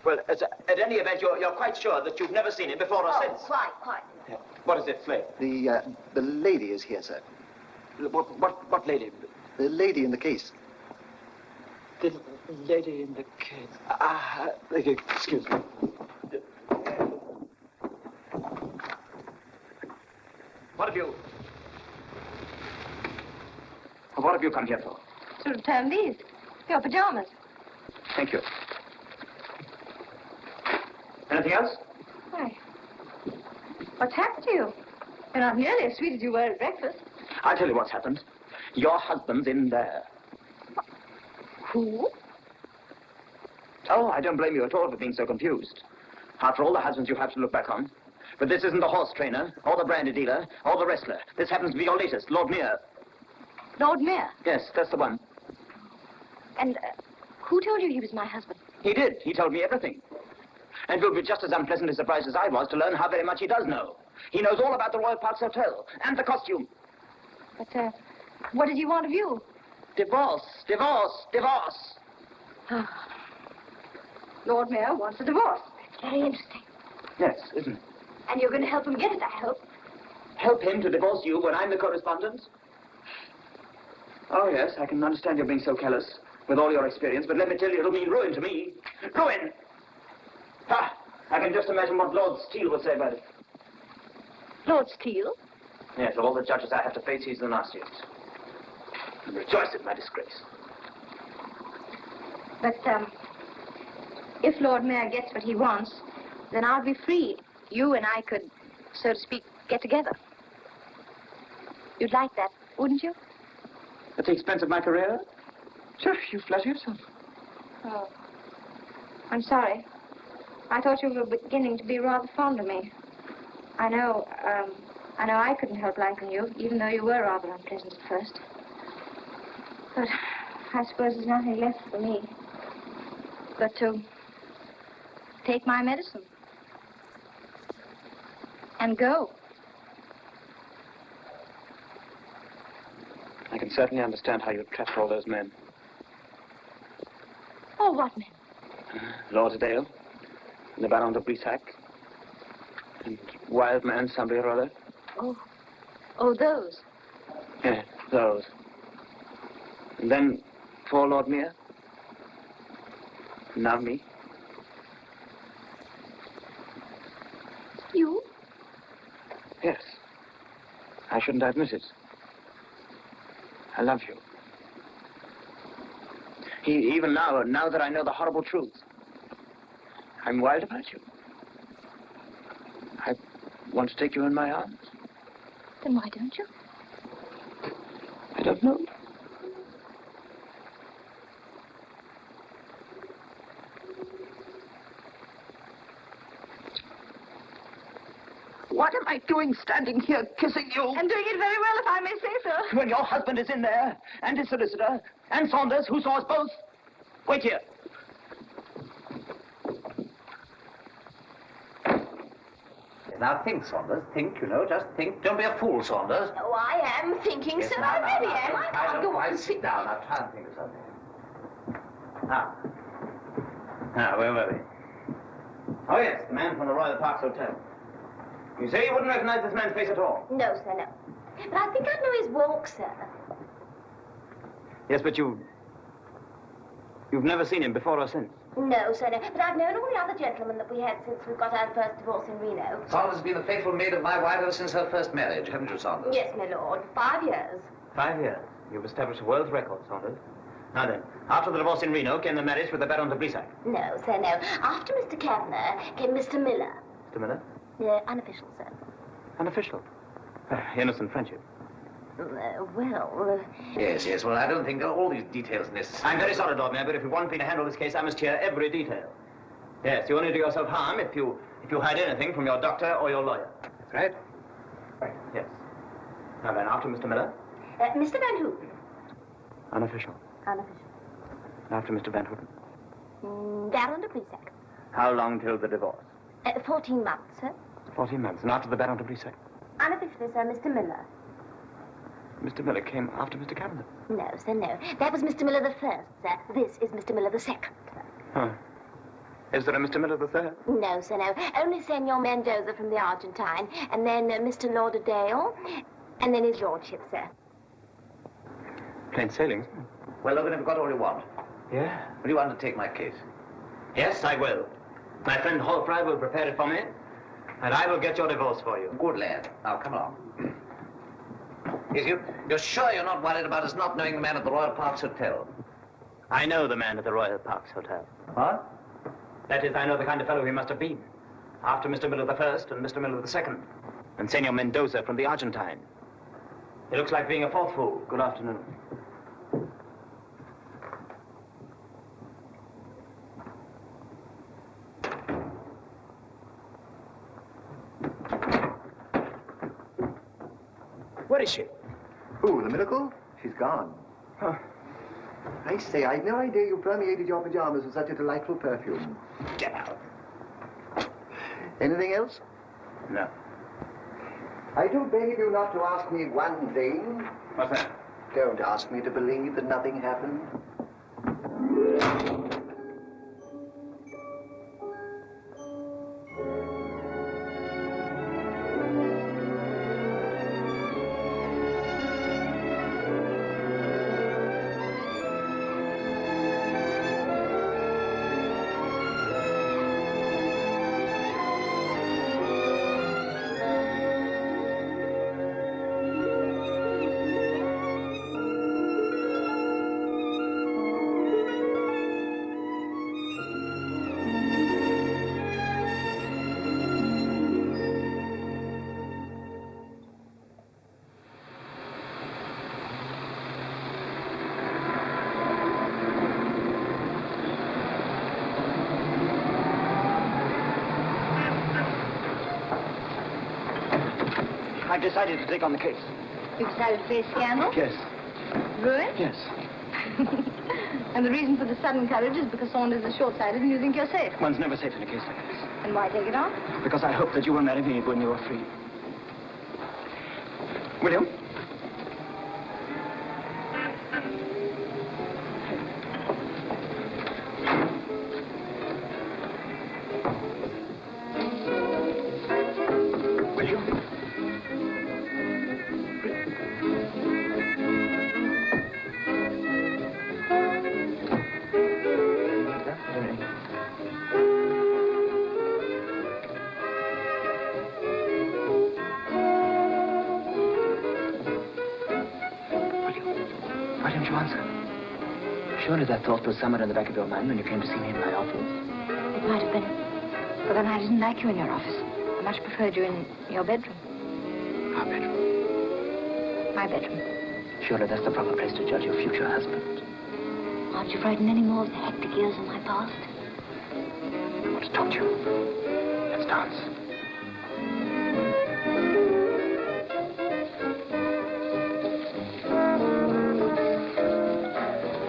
Well, at any event, you're quite sure that you've never seen him before or since? Quite. Yeah. What is it, Slade? The lady is here, sir. What lady? The lady in the case. The lady in the case. Excuse me. What have you come here for? To return these. Your pajamas. Thank you. Anything else? Why? What's happened to you? You're not nearly as sweet as you were at breakfast. I'll tell you what's happened. Your husband's in there. Who? Oh, I don't blame you at all for being so confused. After all the husbands you have to look back on. But this isn't the horse trainer, or the brandy dealer, or the wrestler. This happens to be your latest, Lord Mere. Lord Mere? Yes, that's the one. And who told you he was my husband? He did. He told me everything. And you'll be just as unpleasantly surprised as I was to learn how very much he does know. He knows all about the Royal Parks Hotel and the costume. But, what did he want of you? Divorce. Oh. Lord Mayor wants a divorce. That's very interesting. Yes, isn't it? And you're going to help him get it, I hope. Help him to divorce you when I'm the correspondent? Oh, yes, I can understand your being so careless with all your experience, but let me tell you, it'll mean ruin to me. Ruin! Ah, I can just imagine what Lord Steele would say about it. Lord Steele? Yes, of all the judges I have to face, he's the nastiest. And rejoice at my disgrace. But, if Lord Mayor gets what he wants, then I'll be free. You and I could, so to speak, get together. You'd like that, wouldn't you? At the expense of my career? Sure, you flatter yourself. Oh. I'm sorry. I thought you were beginning to be rather fond of me. I know I couldn't help liking you, even though you were rather unpleasant at first. But I suppose there's nothing left for me but to take my medicine and go. I can certainly understand how you'd trap all those men. Oh, what men? Lauderdale, and the Baron de Brissac, and wild man somebody or other. Oh, those. Yeah, those. And then poor Lord Mayor. And now me. You? Yes. I shouldn't admit it. I love you. Even now that I know the horrible truth, I'm wild about you. I want to take you in my arms. Then why don't you? I don't know. What am I doing standing here kissing you? And doing it very well, if I may say so. When your husband is in there, and his solicitor, and Saunders, who saw us both. Wait here. Now think, Saunders. Think, just think. Don't be a fool, Saunders. Oh, I am thinking, sir. I really am. I can't go on. Sit down. Now try and think of something. Now, where were we? Oh, yes, the man from the Royal Parks Hotel. You say you wouldn't recognize this man's face at all? No, sir, no. But I think I know his walk, sir. Yes, but you've never seen him before or since? No, sir, no. But I've known all the other gentlemen that we had since we got our first divorce in Reno. Saunders has been the faithful maid of my wife ever since her first marriage, haven't you, Saunders? Yes, my lord. 5 years. 5 years. You've established a world's record, Saunders. Now then, after the divorce in Reno came the marriage with the Baron de Brissac. No, sir, no. After Mr. Kavanagh came Mr. Miller. Mr. Miller? Unofficial, sir. Unofficial? Innocent friendship. Yes. Well, I don't think all these details are necessary. I'm very sorry, Lord Mayor, but if you want me to handle this case, I must hear every detail. Yes, you only do yourself harm if you hide anything from your doctor or your lawyer. Right? Right, yes. Now then, after Mr. Miller? Mr. Van Houten. Unofficial. Unofficial. After Mr. Van Houten? Baron de Brissac. How long till the divorce? 14 months, sir. 14 months. And after the Baron de Brissac? Unofficially, sir, Mr. Miller. Mr. Miller came after Mr. Kavanagh? No, sir, no. That was Mr. Miller the first, sir. This is Mr. Miller the second. Oh. Is there a Mr. Miller the third? No, sir, no. Only Senor Mendoza from the Argentine, and then Mr. Lauderdale, and then his lordship, sir. Plain sailing. Well, Logan, have you got all you want? Yeah. Will you undertake my case? Yes, I will. My friend Hallfry will prepare it for me, and I will get your divorce for you. Good lad. Now, come along. Yes, you're sure you're not worried about us not knowing the man at the Royal Parks Hotel? I know the man at the Royal Parks Hotel. What? That is, I know the kind of fellow he must have been. After Mr. Miller the first and Mr. Miller the second. And Senor Mendoza from the Argentine. He looks like being a fourth fool. Good afternoon. Where is she? Who, the miracle? She's gone. Huh. I say, I'd no idea you permeated your pajamas with such a delightful perfume. Get out. Anything else? No. I do beg of you not to ask me one thing. What's that? Don't ask me to believe that nothing happened. I've decided to take on the case. You decided to face scandal? Yes. Ruin? Yes. And the reason for the sudden courage is because Saunders is short-sighted and you think you're safe. One's never safe in a case like this. And why take it on? Because I hope that you will marry me when you are free. Will you? Will you? Why didn't you answer? Surely that thought was somewhere in the back of your mind when you came to see me in my office. It might have been. But then I didn't like you in your office. I much preferred you in your bedroom. Our bedroom. My bedroom. Surely that's the proper place to judge your future husband. Aren't you frightened any more of the hectic years of my past? I want to talk to you. Let's dance.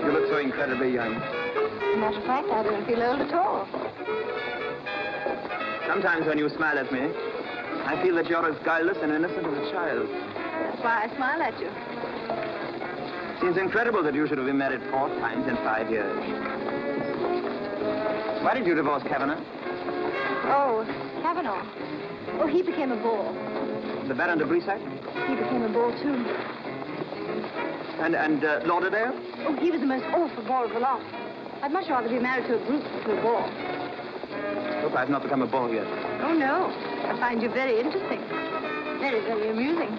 You look so incredibly young. As a matter of fact, I don't feel old at all. Sometimes when you smile at me, I feel that you're as guileless and innocent as a child. That's why I smile at you. Seems incredible that you should have been married 4 times in 5 years. Why did you divorce Kavanaugh? Oh, Kavanaugh. Oh, he became a bore. The Baron de Brissac? He became a bore, too. And Lauderdale? Oh, he was the most awful bore of the lot. I'd much rather be married to a brute than to a bore. Hope I've not become a bore yet. Oh, no. I find you very interesting. Very, very amusing.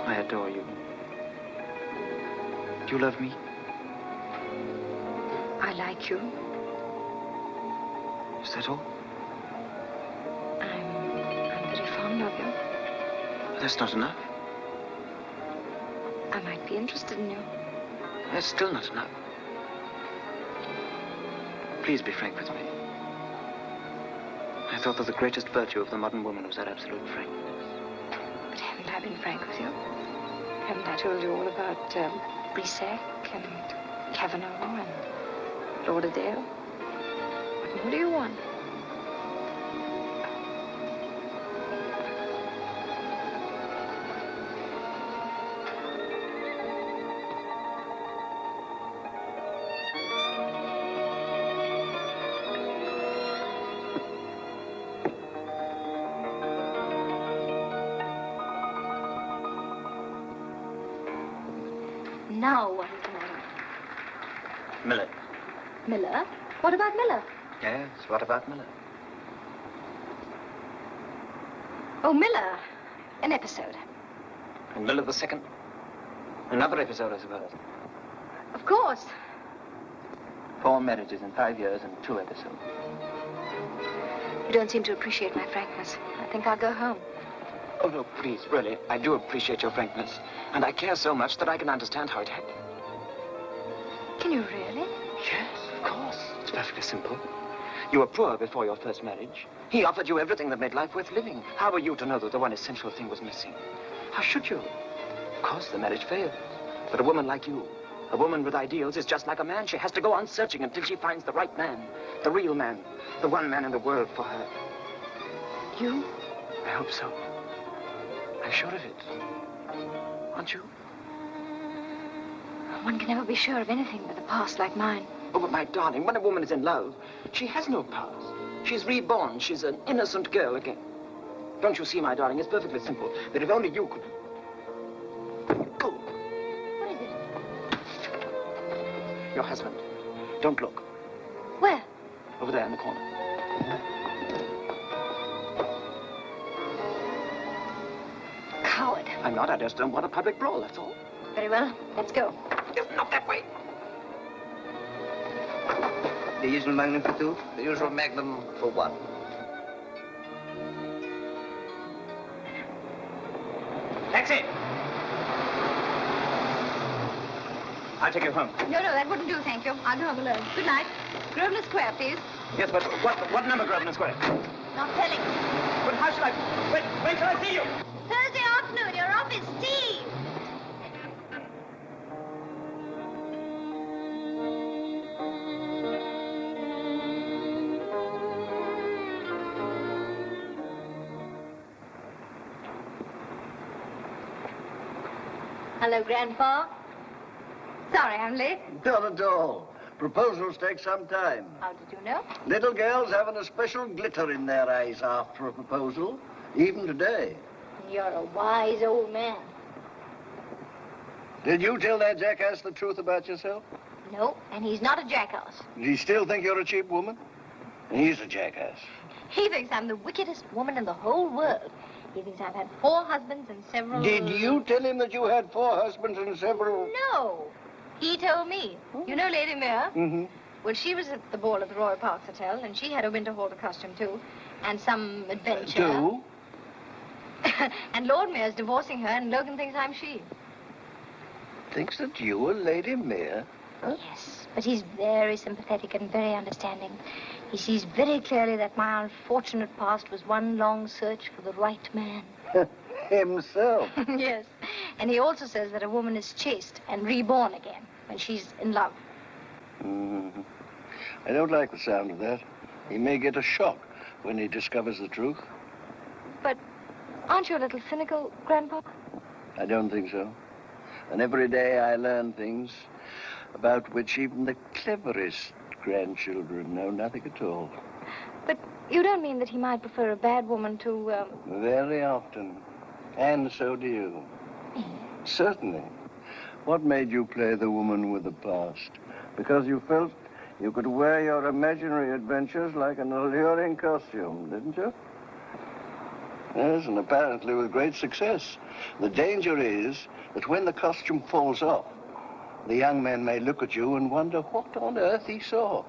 I adore you. Do you love me? I like you. Is that all? I'm very fond of you. That's not enough. I might be interested in you. That's still not enough. Please be frank with me. I thought that the greatest virtue of the modern woman was that absolute frankness. But haven't I been frank with you? Haven't I told you all about Brissac and Kavanaugh and Lauderdale? What more do you want? Now, what is the matter? Miller. Miller? What about Miller? Yes, what about Miller? Oh, Miller. An episode. And Miller the second? Another episode, I suppose. Of course. 4 marriages in 5 years and 2 episodes. You don't seem to appreciate my frankness. I think I'll go home. Oh, no, please, really. I do appreciate your frankness. And I care so much that I can understand how it happened. Can you really? Yes, of course. It's perfectly simple. You were poor before your first marriage. He offered you everything that made life worth living. How were you to know that the one essential thing was missing? How should you? Of course, the marriage failed. But a woman like you, A woman with ideals is just like a man. She has to go on searching until she finds the right man, the real man, the one man in the world for her. You? I hope so. I'm sure of it. Aren't you? One can never be sure of anything with a past like mine. Oh, but my darling, when a woman is in love, she has no past. She's reborn. She's an innocent girl again. Don't you see, my darling, it's perfectly simple, that if only you could... Go. What is it? Your husband. Don't look. Where? Over there in the corner. Coward. I'm not. I just don't want a public brawl, that's all. Very well. Let's go. Not that way. The usual magnum for two? The usual magnum for one. Taxi! I'll take you home. No, that wouldn't do, thank you. I'll go home alone. Good night. Grosvenor Square, please. Yes, but what number, Grosvenor Square? Not telling. But how should I... When shall I see you? Thursday afternoon, your office, Steve. Hello, Grandpa. Sorry, I'm late. Not at all. Proposals take some time. How did you know? Little girls have an especial glitter in their eyes after a proposal, even today. You're a wise old man. Did you tell that jackass the truth about yourself? No, and he's not a jackass. Does he still think you're a cheap woman? He's a jackass. He thinks I'm the wickedest woman in the whole world. He thinks I've had 4 husbands and several... Did you tell him that you had 4 husbands and several... No. He told me. You know Lady Mere? Mm-hmm. Well, she was at the ball at the Royal Parks Hotel, and she had a winter halter costume, too, and some adventure. Too? And Lord Mayor's divorcing her, and Logan thinks I'm she. Thinks that you are Lady Mere? Huh? Yes, but he's very sympathetic and very understanding. He sees very clearly that my unfortunate past was one long search for the right man. Himself? Yes, and he also says that a woman is chaste and reborn again when she's in love. Mm-hmm. I don't like the sound of that. He may get a shock when he discovers the truth. But aren't you a little cynical, Grandpa? I don't think so. And every day I learn things about which even the cleverest grandchildren know nothing at all. But you don't mean that he might prefer a bad woman to, Very often. And so do you. Certainly. What made you play the woman with the past? Because you felt you could wear your imaginary adventures like an alluring costume, didn't you? Yes, and apparently with great success. The danger is that when the costume falls off, the young man may look at you and wonder what on earth he saw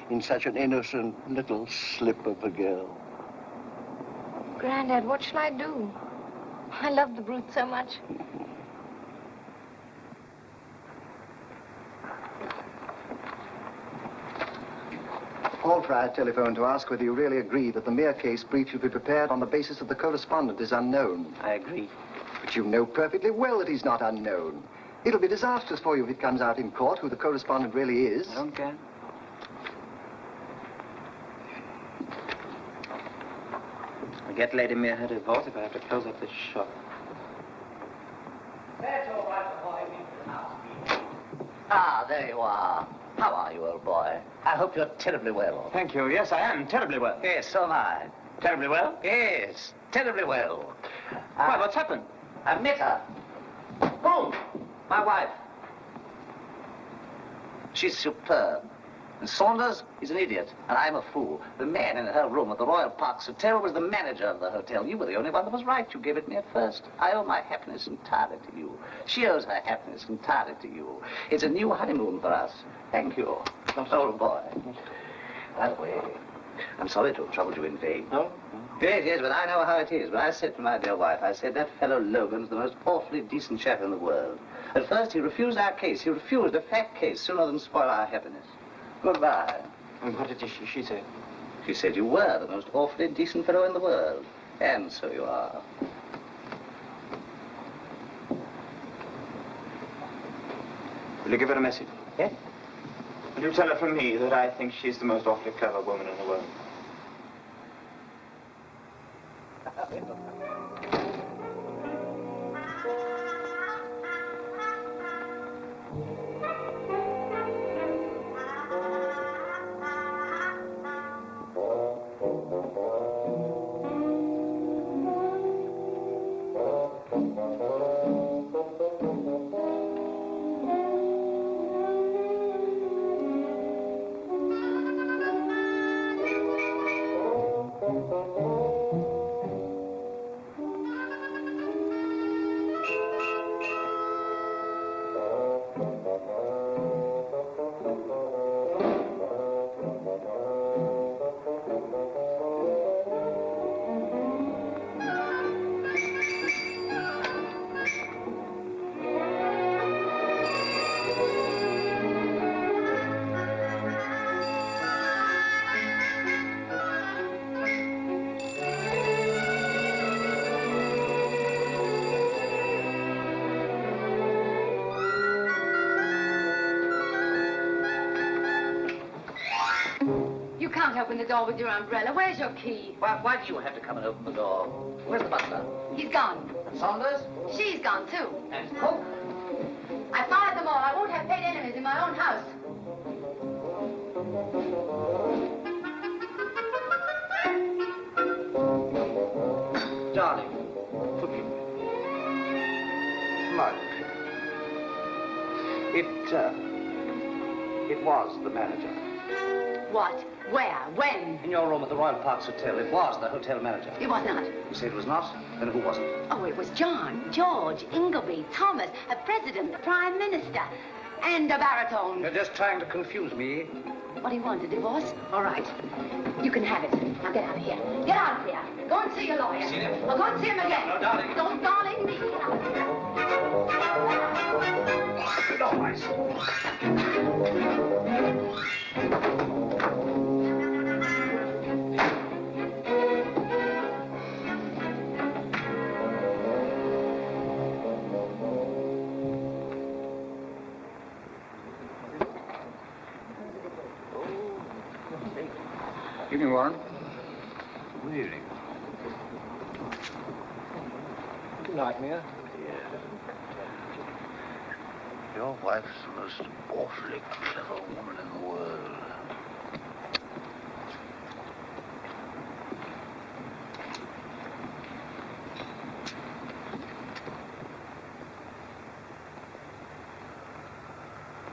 in such an innocent little slip of a girl. Grandad, what shall I do? I love the brute so much. Alfred telephoned to ask whether you really agree that the Mere case brief should be prepared on the basis that the correspondent is unknown. I agree. But you know perfectly well that he's not unknown. It'll be disastrous for you if it comes out in court who the correspondent really is. I don't care. I'll get Lady Mere her divorce if I have to close up this shop. That's all right, boy. Ah, there you are. How are you, old boy? I hope you're terribly well. Thank you. Yes, I am terribly well. Yes, so am I. Terribly well? Yes, terribly well. Why, what's happened? I've met her. Who? My wife. She's superb. And Saunders is an idiot, and I'm a fool. The man in her room at the Royal Parks Hotel was the manager of the hotel. You were the only one that was right. You gave it me at first. I owe my happiness entirely to you. She owes her happiness entirely to you. It's a new honeymoon for us. Thank you, old boy. By the way, I'm sorry to have troubled you in vain. No? Yes, but I know how it is. But I said to my dear wife, I said, that fellow Logan's the most awfully decent chap in the world. At first, he refused our case. He refused a fat case sooner than spoil our happiness. Goodbye. And what did she say? She said you were the most awfully decent fellow in the world. And so you are. Will you give her a message? Yes? Will you tell her from me that I think she's the most awfully clever woman in the world? You can't open the door with your umbrella. Where's your key? Why do you have to come and open the door? Where's the butler? He's gone. And Saunders? She's gone, too. And cook? I fired them all. I won't have paid enemies in my own house. Darling, forgive me. Mark. It was the manager. What? Where? When? In your room at the Royal Parks Hotel. It was the hotel manager. It was not. You say it was not? Then who was it? Oh, it was John, George, Ingleby, Thomas, a president, the prime minister, and a baritone. You're just trying to confuse me. What do you want, a divorce? All right. You can have it. Now get out of here. Get out of here. Go and see your lawyer. Seen him? Well, go and see him again. No, darling. Don't darling me. Get out of here. No, I see. Evening, Warren. Good evening. Good night, Mia. Your wife's the most awfully clever woman in the world.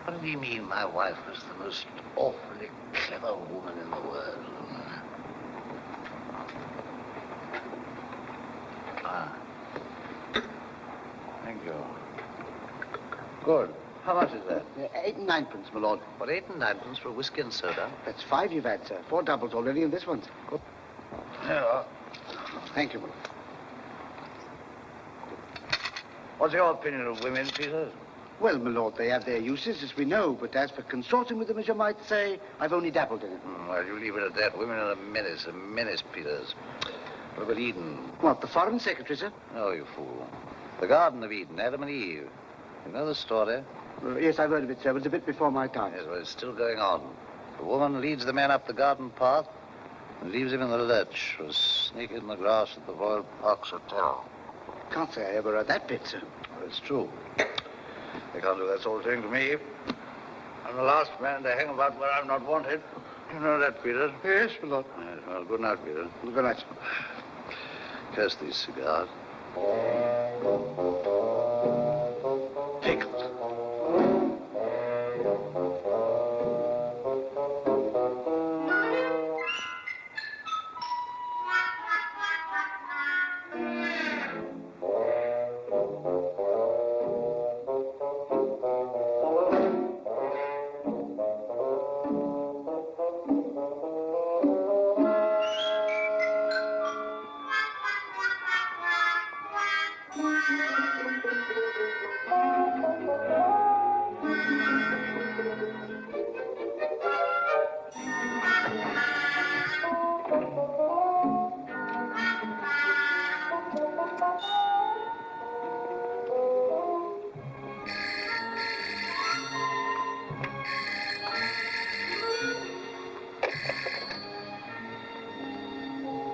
What do you mean my wife was the most awfully clever woman in the world? Ah. Thank you. Good. How much is that? 8 and 9pence, my lord. What, 8 and 9pence for a whiskey and soda? That's 5 you've had, sir. 4 doubles already, and this one's good. There you are. Thank you, my lord. What's your opinion of women, Peters? Well, my lord, they have their uses, as we know, but as for consorting with them, as you might say, I've only dabbled in it. Well, you leave it at that. Women are a menace, Peters. What about Eden? What, the foreign secretary, sir? Oh, you fool. The Garden of Eden, Adam and Eve. You know the story? Yes, I've heard of it, sir. It was a bit before my time. Yes, well, it's still going on. The woman leads the man up the garden path and leaves him in the lurch, or sneaking in the grass at the Royal Parks Hotel. Can't say I ever heard that bit, sir. Well, it's true. They can't do that sort of thing to me. I'm the last man to hang about where I'm not wanted. You know that, Peter? Yes, my lord. Yes, well, good night, Peter. Good night, sir. Curse these cigars. Pickles.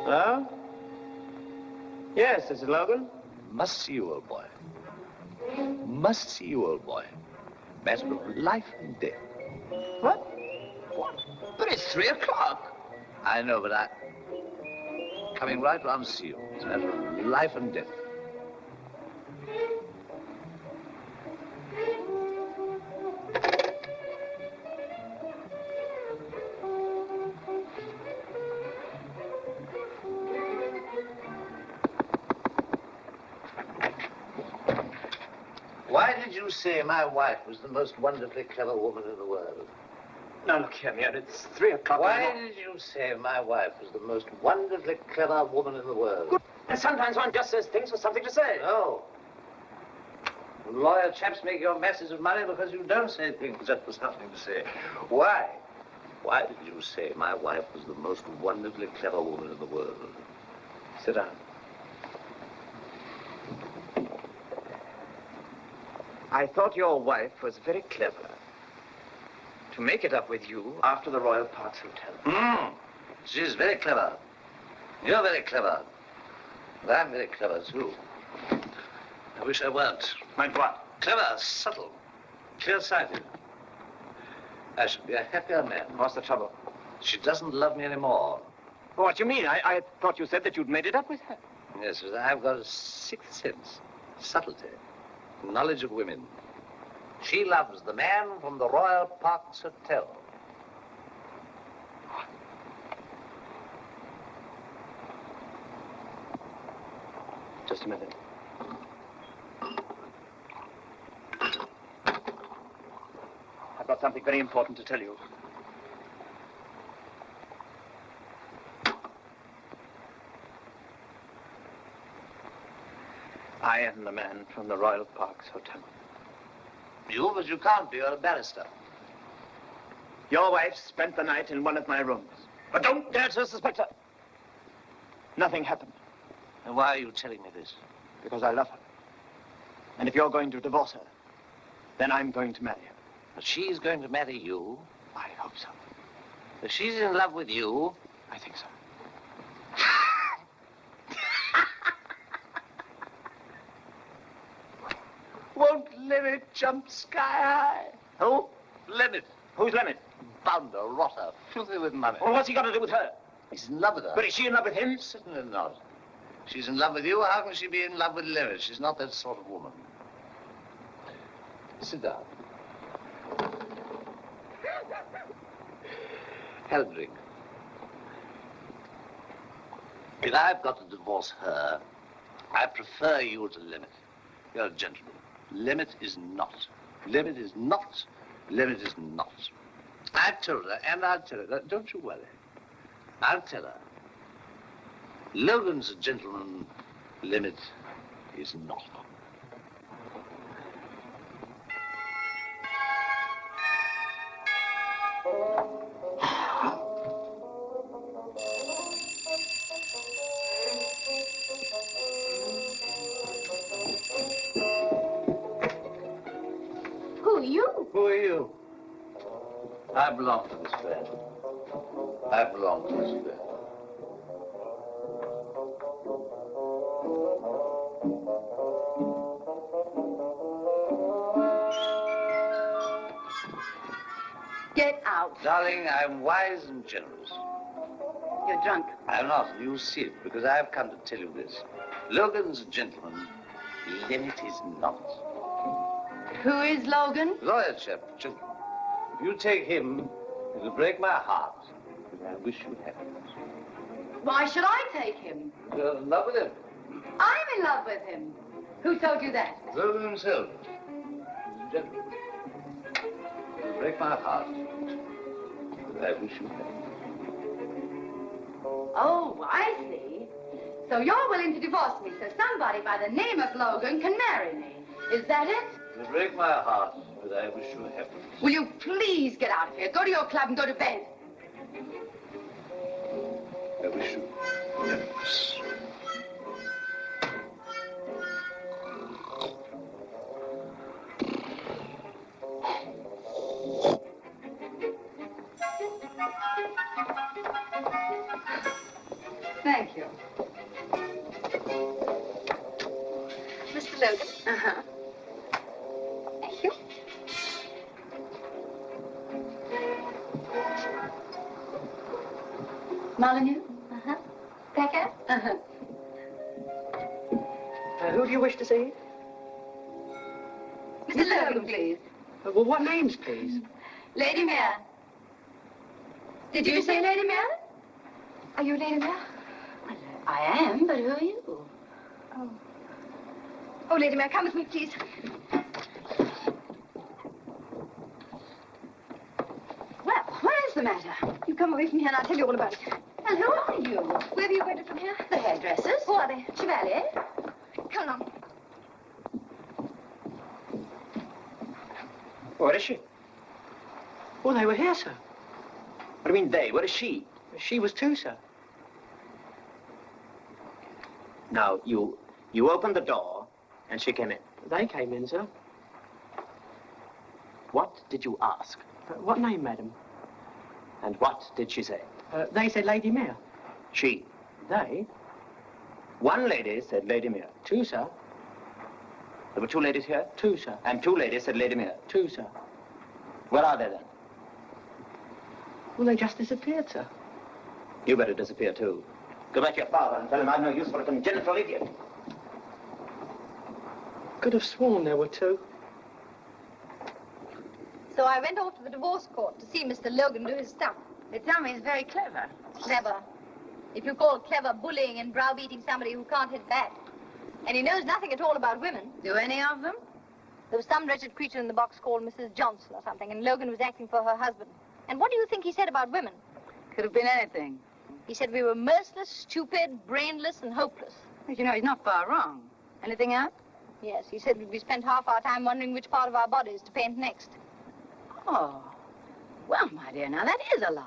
Hello? Yes, this is Logan. Must see you, old boy. Must see you, old boy. Matter of life and death. What? What? But it's 3 o'clock. I know, but I... Coming right round to see you. It's a matter of life and death. Why did you say my wife was the most wonderfully clever woman in the world? Now, look here, Mayor, it's 3 o'clock. Why did you say my wife was the most wonderfully clever woman in the world? Good. And sometimes one just says things for something to say. No. You lawyer chaps make your masses of money because you don't say things just for something to say. Why? Why did you say my wife was the most wonderfully clever woman in the world? Sit down. I thought your wife was very clever to make it up with you after the Royal Parks Hotel. She's very clever. You're very clever. And I'm very clever, too. I wish I weren't. Mind what? Clever, subtle, clear-sighted. I should be a happier man. What's the trouble? She doesn't love me anymore. What do you mean? I thought you said that you'd made it up with her. Yes, but I've got a sixth sense, subtlety, knowledge of women. She loves the man from the Royal Parks Hotel. Just a minute. I've got something very important to tell you. I am the man from the Royal Parks Hotel. You? But you can't be. You're a barrister. Your wife spent the night in one of my rooms. But don't dare to suspect her. Nothing happened. And why are you telling me this? Because I love her. And if you're going to divorce her, then I'm going to marry her. But she's going to marry you? I hope so. If she's in love with you? I think so. Won't Lemmet jump sky high? Who? Lemmet. Who's Lemmet? Bounder, rotter, filthy with money. Well, what's he got to do with her? He's in love with her. But is she in love with him? Certainly not. She's in love with you. How can she be in love with Lemmet? She's not that sort of woman. Sit down. Have a drink. If I've got to divorce her, I prefer you to Lemmet. You're a gentleman. Lemmet is not. Lemmet is not. Lemmet is not. I've told her, and I'll tell her. Don't you worry. I'll tell her. Logan's a gentleman. Lemmet is not. Who are you? Who are you? I belong to this fair. I belong to this fair. Get out. Darling, I'm wise and generous. You're drunk. I'm not. You see it, because I've come to tell you this. Logan's a gentleman. Lemmet is not. Who is Logan? Lawyer chap, gentleman. If you take him, it'll break my heart. I wish you happiness. Why should I take him? You're in love with him. I'm in love with him. Who told you that? Logan himself. He's a gentleman. It'll break my heart. But I wish you happiness. Oh, I see. So you're willing to divorce me so somebody by the name of Logan can marry me. Is that it? It'll break my heart, but I wish you happiness. Will you please get out of here? Go to your club and go to bed. I wish you happiness. Thank you. Molyneux? Uh-huh. Becker? Uh-huh. Who do you wish to see? Mr. Logan, please. Well, what names, please? Lady Mare. Did you say Lady Mare? Are you Lady Mare? I am, but who are you? Oh. Oh, Lady Mare, come with me, please. Well, what is the matter? You come away from here and I'll tell you all about it. And who are you? Where are you going to from here? The hairdressers. Who are they? Chevalier. Come along. Where is she? Oh, they were here, sir. What do you mean they? Where is she? She was too, sir. Now, you opened the door, and she came in. They came in, sir. What did you ask? What name, madam? And what did she say? They said Lady Mare. She. They? One lady said Lady Mare. Two, sir. There were two ladies here? Two, sir. And two ladies said Lady Mare. Two, sir. Where are they then? Well, they just disappeared, sir. You better disappear too. Go back to your father and tell him I've no use for a congenital idiot. Could have sworn there were two. So I went off to the divorce court to see Mr. Logan do his stuff. They tell me he's very clever. Clever. If you call clever bullying and browbeating somebody who can't hit back. And he knows nothing at all about women. Do any of them? There was some wretched creature in the box called Mrs. Johnson or something, and Logan was acting for her husband. And what do you think he said about women? Could have been anything. He said we were merciless, stupid, brainless, and hopeless. But you know, he's not far wrong. Anything else? Yes, he said we spent half our time wondering which part of our bodies to paint next. Oh. Well, my dear, now that is a lie.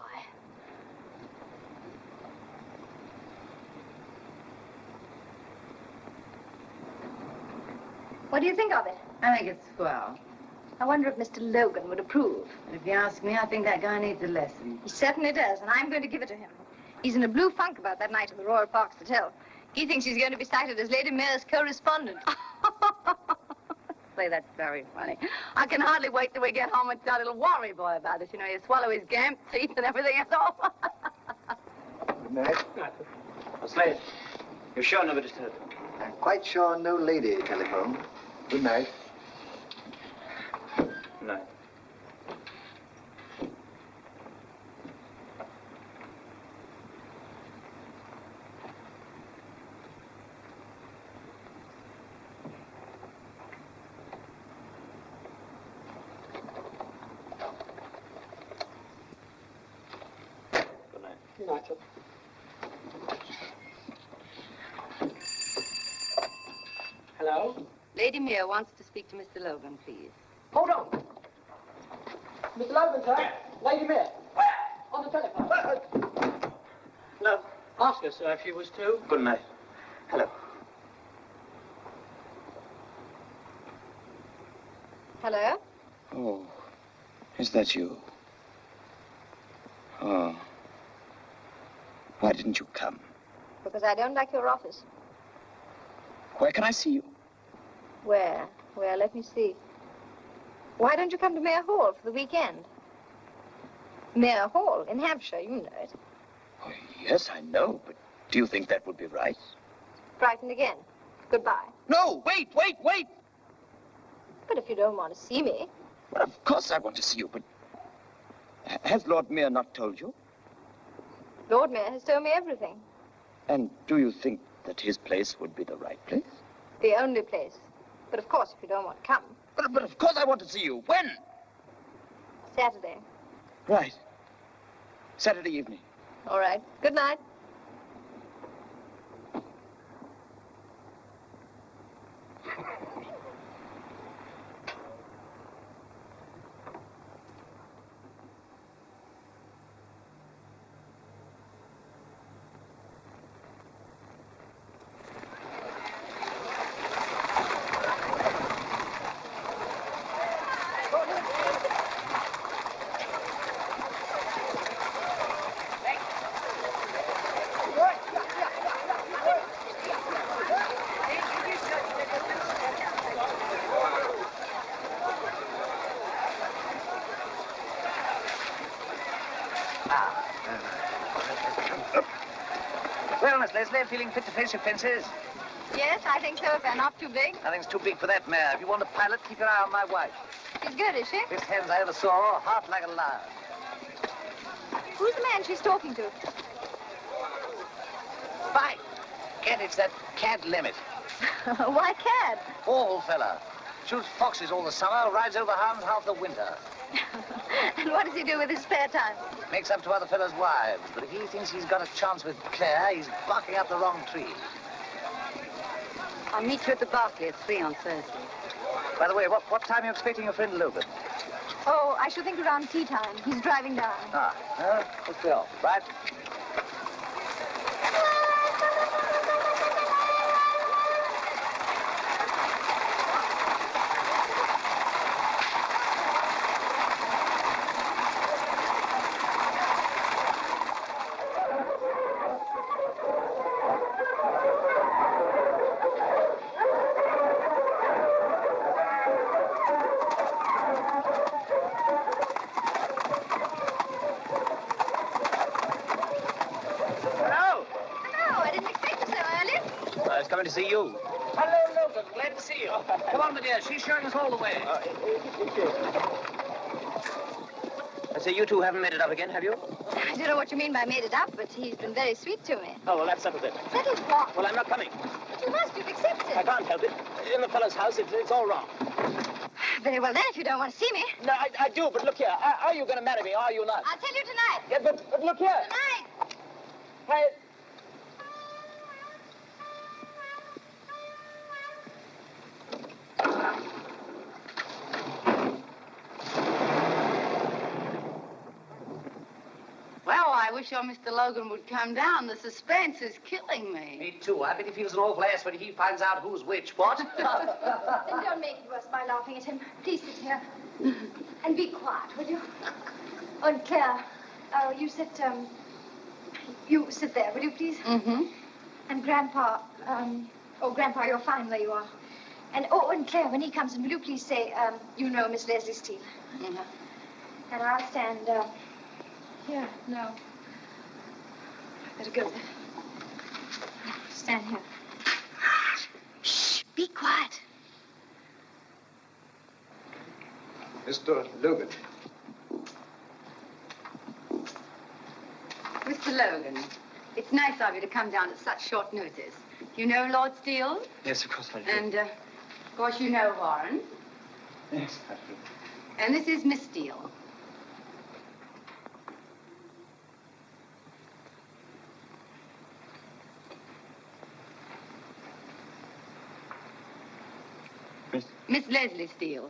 What do you think of it? I think it's swell. I wonder if Mr. Logan would approve. And if you ask me, I think that guy needs a lesson. He certainly does, and I'm going to give it to him. He's in a blue funk about that night at the Royal Parks Hotel. He thinks he's going to be cited as Lady Mare's correspondent. Say, that's very funny. I can hardly wait till we get home and tell little Worry Boy about this. You know, you swallow his gam teeth and everything else. Good night. What's late? You're sure nobody disturbed? I'm quite sure no lady telephoned. Good night. Good night. Good night, sir. Hello? Lady Mare wants to speak to Mr. Logan, please. Hold on. Mr. Logan, sir. Lady Mare. On the telephone. No. Ask her, sir, if she was too. Good night. Hello. Hello? Oh, is that you? Oh. Why didn't you come? Because I don't like your office. Where can I see you? Where? Where? Let me see. Why don't you come to Mayor Hall for the weekend? Mayor Hall in Hampshire, you know it. Oh, yes, I know, but do you think that would be right? Frightened again. Goodbye. No, wait! But if you don't want to see me... Well, of course I want to see you, but has Lord Mayor not told you? Lord Mayor has told me everything. And do you think that his place would be the right place? The only place. But of course, if you don't want to come... But of course I want to see you. When? Saturday. Right. Saturday evening. All right. Good night. Well, Miss Leslie, feeling fit to face your fences? Yes, I think so, if they're not too big. Nothing's too big for that mare. If you want a pilot, keep your eye on my wife. She's good, is she? Best hands I ever saw, heart like a lion. Who's the man she's talking to? By Gad, it's that Cad Limit. Why Cad? All fella. Shoots foxes all the summer, rides over hounds half the winter. And what does he do with his spare time? Makes up to other fellas' wives. But if he thinks he's got a chance with Claire, he's barking up the wrong tree. I'll meet you at the Berkeley at 3 on Thursday. By the way, what time are you expecting your friend Logan? Oh, I should think around tea time. He's driving down. Let's be off, right? To see you. Hello, Logan. Glad to see you. Come on, my dear. She's showing us all the way. I say, you two haven't made it up again, have you? I don't know what you mean by made it up, but he's been very sweet to me. Oh, well, that settles it. Settles what? Well, I'm not coming. But you must. You've accepted. I can't help it. In the fellow's house, it's all wrong. Very well, then, if you don't want to see me. No, I do, but look here. Are you going to marry me, or are you not? I'll tell you tonight. Yeah, but look here. Tonight. Hey. Well, I wish your Mr. Logan would come down. The suspense is killing me. Me too. I bet he feels an awful ass when he finds out who's which. What? Then don't make it worse by laughing at him. Please sit here. And be quiet, will you? Oh, and Claire, you sit there, will you, please? Mm-hmm. And Grandpa, Grandpa, you're fine where you are. And, and Claire, when he comes in, will you please say, you know Miss Leslie Steele? Mm-hmm. And I'll stand, here. No. Better go there. Stand here. Shh, be quiet. Mr. Logan. Mr. Logan, it's nice of you to come down at such short notice. You know Lord Steele? Yes, of course I do. And, of course, you know Warren. Yes, I do. And this is Miss Steele. Miss Leslie Steele.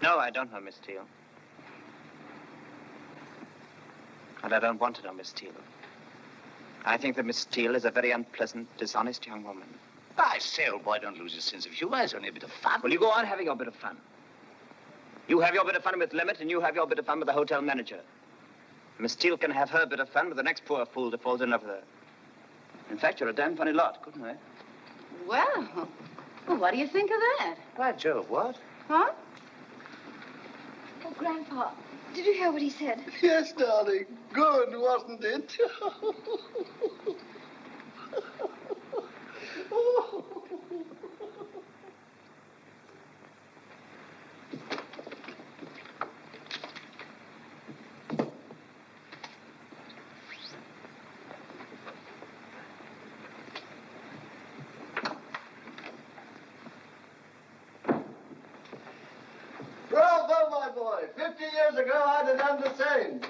No, I don't know Miss Steele. And I don't want to know Miss Steele. I think that Miss Steele is a very unpleasant, dishonest young woman. I say, old boy, don't lose your sense of humor. It's only a bit of fun. Well, you go on having your bit of fun. You have your bit of fun with Limit, and you have your bit of fun with the hotel manager. Miss Steele can have her bit of fun with the next poor fool that falls in love with her. In fact, you're a damn funny lot, couldn't I? Well, what do you think of that? By Jove, what? Huh? Oh, Grandpa, did you hear what he said? Yes, darling. Good, wasn't it? Bravo, my boy. 50 years ago, I'd have done the same.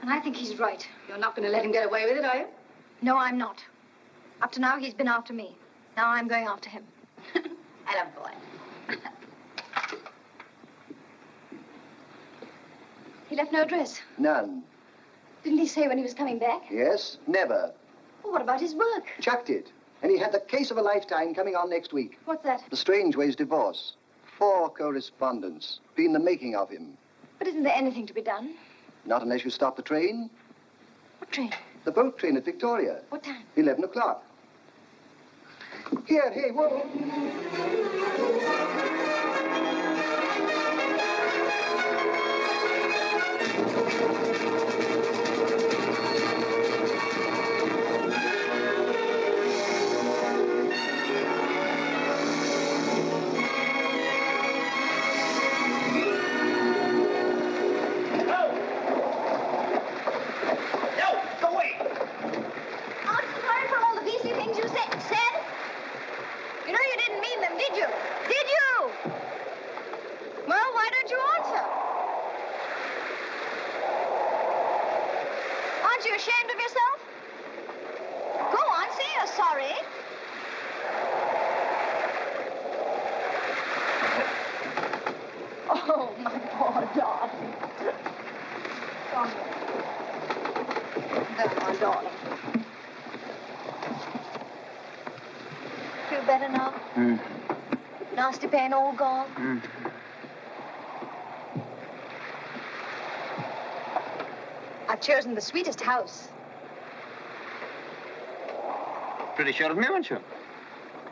And I think he's right. You're not going to let him get away with it, are you? No, I'm not. Up to now, he's been after me. Now I'm going after him. Attaboy. He left no address. None. Didn't he say when he was coming back? Yes, never. Well, what about his work? Chucked it. And he had the case of a lifetime coming on next week. What's that? The Strangeways divorce. 4 correspondents. Been the making of him. But isn't there anything to be done? Not unless you stop the train. What train? The boat train at Victoria. What time? 11 o'clock. Here, hey, whoa. Better now? Nasty pain all gone? I've chosen the sweetest house. Pretty sure of me, weren't you?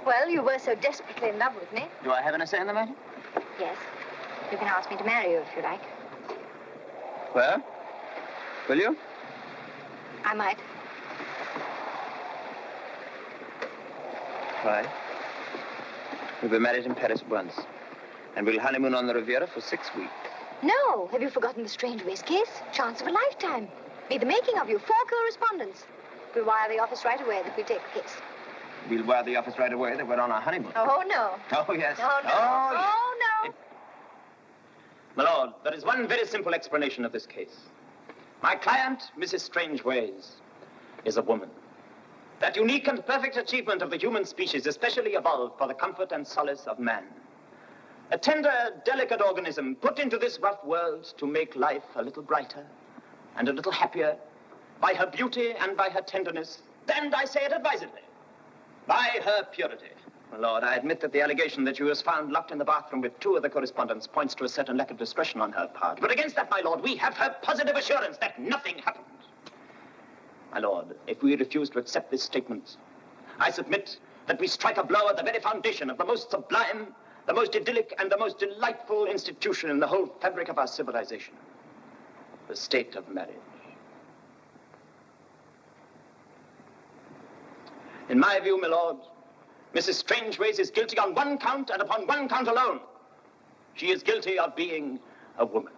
Well, you were so desperately in love with me. Do I have any say in the matter? Yes. You can ask me to marry you if you like. Well, will you? I might. Why? We'll be married in Paris at once. And we'll honeymoon on the Riviera for 6 weeks. No. Have you forgotten the Strangeways case? Chance of a lifetime. Be the making of you. 4 correspondents. We'll wire the office right away that we take the case. We'll wire the office right away that we're on our honeymoon. Oh, no. Oh, yes. Oh, no. Oh, yes. Oh, no. My lord, there is one very simple explanation of this case. My client, Mrs. Strangeways, is a woman. That unique and perfect achievement of the human species, especially evolved for the comfort and solace of man. A tender, delicate organism put into this rough world to make life a little brighter and a little happier by her beauty and by her tenderness, and I say it advisedly, by her purity. My lord, I admit that the allegation that she was found locked in the bathroom with 2 of the correspondents points to a certain lack of discretion on her part. But against that, my lord, we have her positive assurance that nothing happened. My lord, if we refuse to accept this statement, I submit that we strike a blow at the very foundation of the most sublime, the most idyllic, and the most delightful institution in the whole fabric of our civilization, the state of marriage. In my view, my lord, Mrs. Strangeways is guilty on 1 count and upon 1 count alone. She is guilty of being a woman.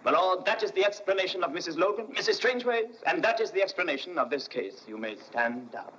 My lord, that is the explanation of Mrs. Strangeways, and that is the explanation of this case. You may stand down.